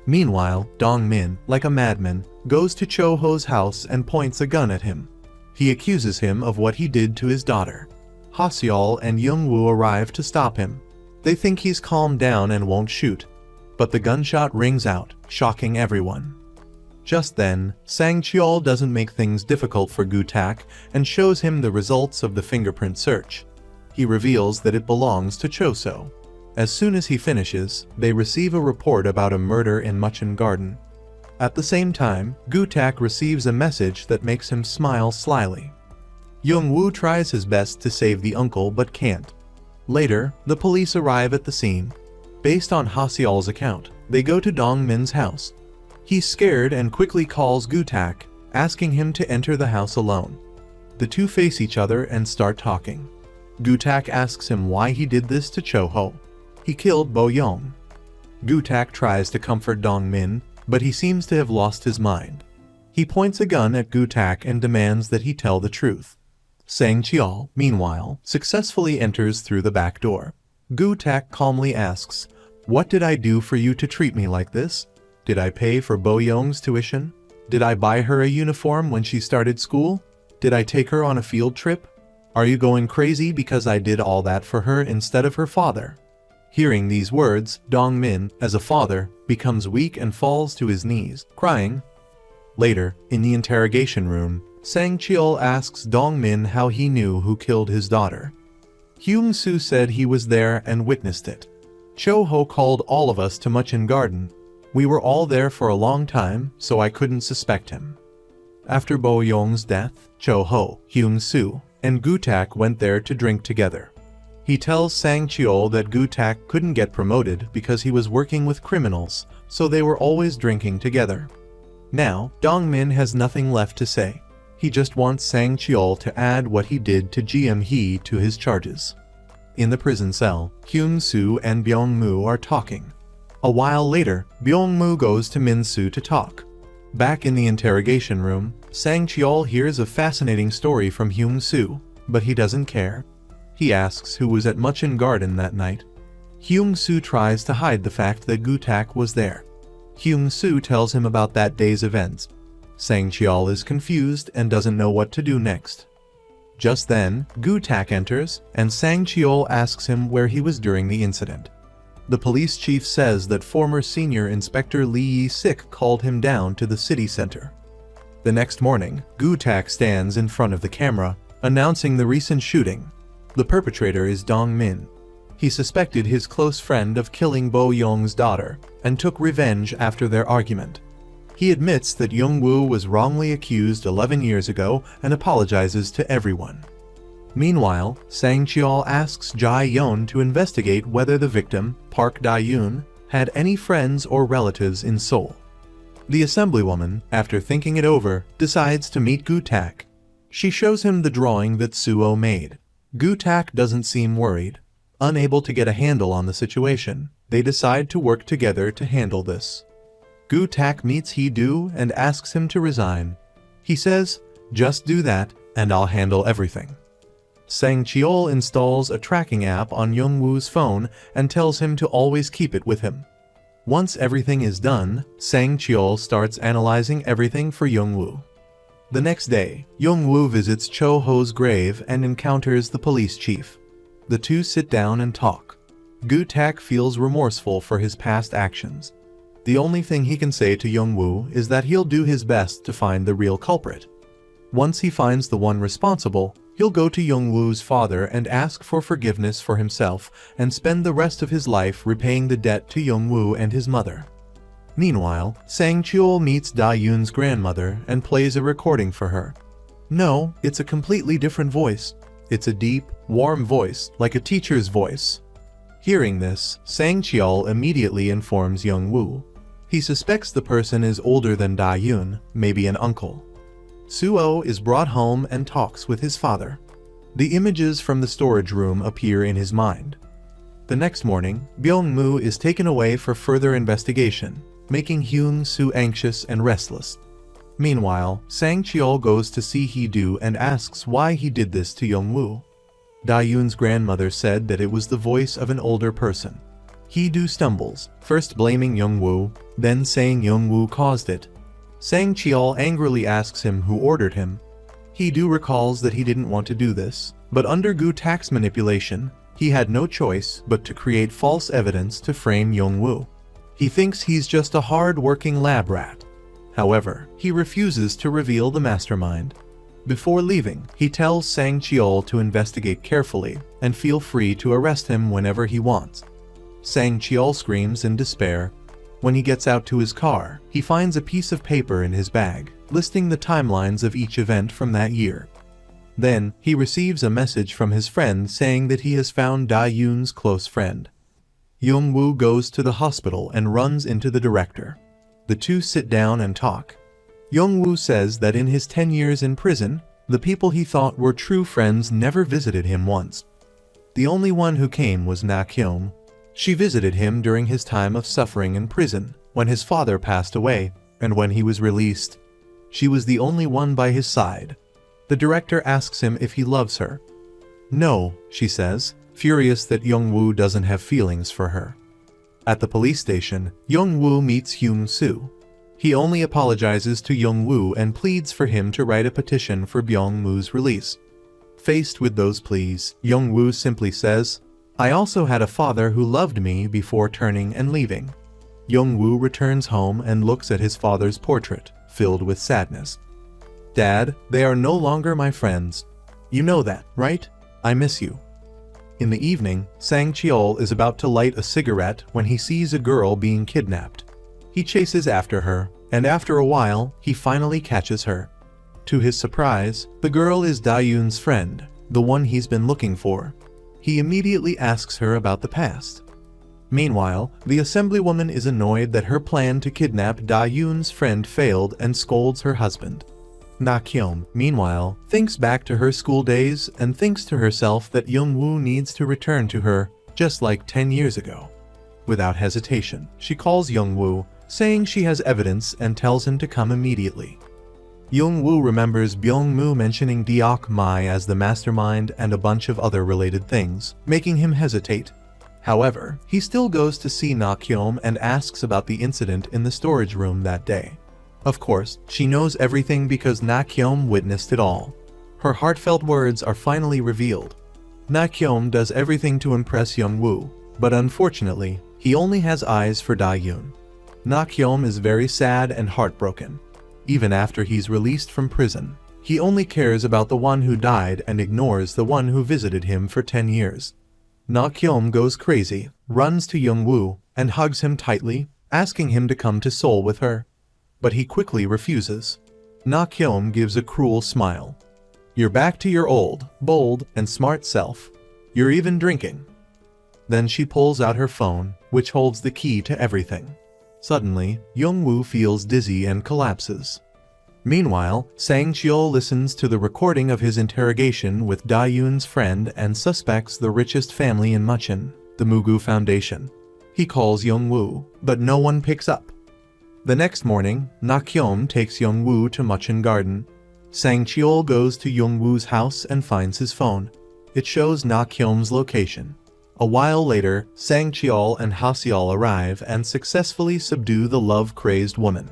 Meanwhile, Dong-min, like a madman, goes to Cho-ho's house and points a gun at him. He accuses him of what he did to his daughter. Ha-seol and Young-woo arrive to stop him. They think he's calmed down and won't shoot. But the gunshot rings out, shocking everyone. Just then, Sang-cheol doesn't make things difficult for Gu-tak and shows him the results of the fingerprint search. He reveals that it belongs to Cho-so. As soon as he finishes, they receive a report about a murder in Mucheon Garden. At the same time, Gu-tak receives a message that makes him smile slyly. Young-woo tries his best to save the uncle but can't. Later, the police arrive at the scene. Based on Ha-seol's account, they go to Dong-min's house. He's scared and quickly calls Gu-tak, asking him to enter the house alone. The two face each other and start talking. Gu-tak asks him why he did this to Cho-ho. He killed Bo-young. Gu-tak tries to comfort Dong-min, but he seems to have lost his mind. He points a gun at Gu-tak and demands that he tell the truth. Sang-cheol, meanwhile, successfully enters through the back door. Gu-tak calmly asks, "What did I do for you to treat me like this? Did I pay for Bo-young's tuition? Did I buy her a uniform when she started school? Did I take her on a field trip? Are you going crazy because I did all that for her instead of her father?" Hearing these words, Dong-min, as a father, becomes weak and falls to his knees, crying. Later, in the interrogation room, Sang-cheol asks Dong-min how he knew who killed his daughter. Hyung-soo said he was there and witnessed it. Cho-ho called all of us to Mucheon Garden. We were all there for a long time, so I couldn't suspect him. After Bo-young's death, Cho-ho, Hyung-soo, and Gu-tak went there to drink together. He tells Sang-cheol that Gu-tak couldn't get promoted because he was working with criminals, so they were always drinking together. Now, Dong-min has nothing left to say. He just wants Sang-cheol to add what he did to Gi-hee to his charges. In the prison cell, Hyung-soo and Byung-moo are talking. A while later, Byung-moo goes to Min-soo to talk. Back in the interrogation room, Sang-cheol hears a fascinating story from Hyung-soo, but he doesn't care. He asks who was at Mucheon Garden that night. Hyung-soo tries to hide the fact that Gu-tak was there. Hyung-soo tells him about that day's events. Sang-cheol is confused and doesn't know what to do next. Just then, Gu-tak enters, and Sang-cheol asks him where he was during the incident. The police chief says that former senior inspector Lee Yi-sik called him down to the city center. The next morning, Gu-tak stands in front of the camera, announcing the recent shooting. The perpetrator is Dong-min. He suspected his close friend of killing Bo-young's daughter, and took revenge after their argument. He admits that Young-woo was wrongly accused 11 years ago and apologizes to everyone. Meanwhile, Sang-cheol asks Jae-yeon to investigate whether the victim, Park Da-yoon, had any friends or relatives in Seoul. The assemblywoman, after thinking it over, decides to meet Gu-tak. She shows him the drawing that Suo made. Gu-tak doesn't seem worried. Unable to get a handle on the situation, they decide to work together to handle this. Gu-tak meets Hee-do and asks him to resign. He says, "Just do that, and I'll handle everything." Sang-cheol installs a tracking app on Young-woo's phone and tells him to always keep it with him. Once everything is done, Sang-cheol starts analyzing everything for Young-woo. The next day, Young-woo visits Cho-ho's grave and encounters the police chief. The two sit down and talk. Gu-tak feels remorseful for his past actions. The only thing he can say to Young-woo is that he'll do his best to find the real culprit. Once he finds the one responsible, he'll go to Young-woo's father and ask for forgiveness for himself and spend the rest of his life repaying the debt to Young-woo and his mother. Meanwhile, Sang-cheol meets Da-yoon's grandmother and plays a recording for her. No, it's a completely different voice. It's a deep, warm voice, like a teacher's voice. Hearing this, Sang-cheol immediately informs Young-woo. He suspects the person is older than Da-yoon, maybe an uncle. Suo is brought home and talks with his father. The images from the storage room appear in his mind. The next morning, Byung-moo is taken away for further investigation, making Hyun-soo anxious and restless. Meanwhile, Sang-cheol goes to see Hee-do and asks why he did this to Young-woo. Da-yoon's grandmother said that it was the voice of an older person. Hee-do stumbles, first blaming Young-woo, then saying Young-woo caused it. Sang-cheol angrily asks him who ordered him. Hee-do recalls that he didn't want to do this, but under Gu tax manipulation, he had no choice but to create false evidence to frame Young-woo. He thinks he's just a hard-working lab rat. However, he refuses to reveal the mastermind. Before leaving, he tells Sang-cheol to investigate carefully and feel free to arrest him whenever he wants. Sang-cheol screams in despair. When he gets out to his car, he finds a piece of paper in his bag, listing the timelines of each event from that year. Then, he receives a message from his friend saying that he has found Da-yoon's close friend. Young-woo goes to the hospital and runs into the director. The two sit down and talk. Young-woo says that in his 10 years in prison, the people he thought were true friends never visited him once. The only one who came was Na-kyung. She visited him during his time of suffering in prison, when his father passed away, and when he was released. She was the only one by his side. The director asks him if he loves her. No, she says, furious that Young-woo doesn't have feelings for her. At the police station, Young-woo meets Hyun-soo. He only apologizes to Young-woo and pleads for him to write a petition for Byung-moo's release. Faced with those pleas, Young-woo simply says, "I also had a father who loved me before turning and leaving." Young-woo returns home and looks at his father's portrait, filled with sadness. "Dad, they are no longer my friends. You know that, right? I miss you." In the evening, Sang-cheol is about to light a cigarette when he sees a girl being kidnapped. He chases after her, and after a while, he finally catches her. To his surprise, the girl is Da-yoon's friend, the one he's been looking for. He immediately asks her about the past. Meanwhile, the assemblywoman is annoyed that her plan to kidnap Da-yoon's friend failed and scolds her husband. Na-kyung, meanwhile, thinks back to her school days and thinks to herself that Young-woo needs to return to her, just like 10 years ago. Without hesitation, she calls Young-woo, saying she has evidence and tells him to come immediately. Young-woo remembers Byung-moo mentioning Deok Mai as the mastermind and a bunch of other related things, making him hesitate. However, he still goes to see Na-kyung and asks about the incident in the storage room that day. Of course, she knows everything because Na-kyung witnessed it all. Her heartfelt words are finally revealed. Na-kyung does everything to impress Young-woo, but unfortunately, he only has eyes for Da-yoon. Na-kyung is very sad and heartbroken. Even after he's released from prison, he only cares about the one who died and ignores the one who visited him for 10 years. Na-kyung goes crazy, runs to Young-woo, and hugs him tightly, asking him to come to Seoul with her. But he quickly refuses. Na-kyung gives a cruel smile. "You're back to your old, bold, and smart self. You're even drinking." Then she pulls out her phone, which holds the key to everything. Suddenly, Young-woo feels dizzy and collapses. Meanwhile, Sang-cheol listens to the recording of his interrogation with Da-yoon's friend and suspects the richest family in Mucheon, the Mugu Foundation. He calls Young-woo, but no one picks up. The next morning, Na-kyung takes Young-woo to Mucheon Garden. Sang-cheol goes to Young-woo's house and finds his phone. It shows Na-kyung's location. A while later, Sang-cheol and Ha-seol arrive and successfully subdue the love-crazed woman.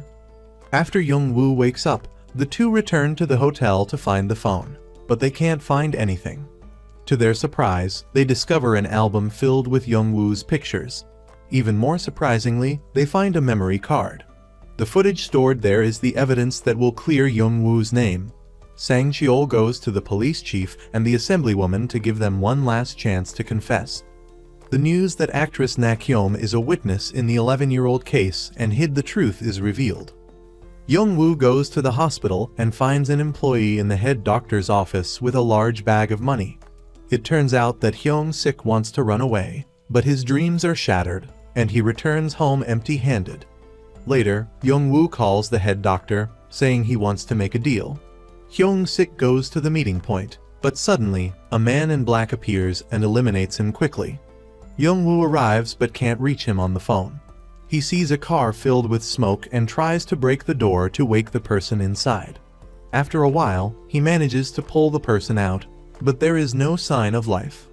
After Young-woo wakes up, the two return to the hotel to find the phone, but they can't find anything. To their surprise, they discover an album filled with Young-woo's pictures. Even more surprisingly, they find a memory card. The footage stored there is the evidence that will clear Young-woo's name. Sang-cheol goes to the police chief and the assemblywoman to give them one last chance to confess. The news that actress Na-kyung is a witness in the 11-year-old case and hid the truth is revealed. Young-woo goes to the hospital and finds an employee in the head doctor's office with a large bag of money. It turns out that Hyung-sik wants to run away, but his dreams are shattered, and he returns home empty-handed. Later, Young-woo calls the head doctor, saying he wants to make a deal. Hyung-sik goes to the meeting point, But suddenly, a man in black appears and eliminates him quickly. Young-woo arrives but can't reach him on the phone. He sees a car filled with smoke and tries to break the door to wake the person inside. After a while, he manages to pull the person out, but there is no sign of life.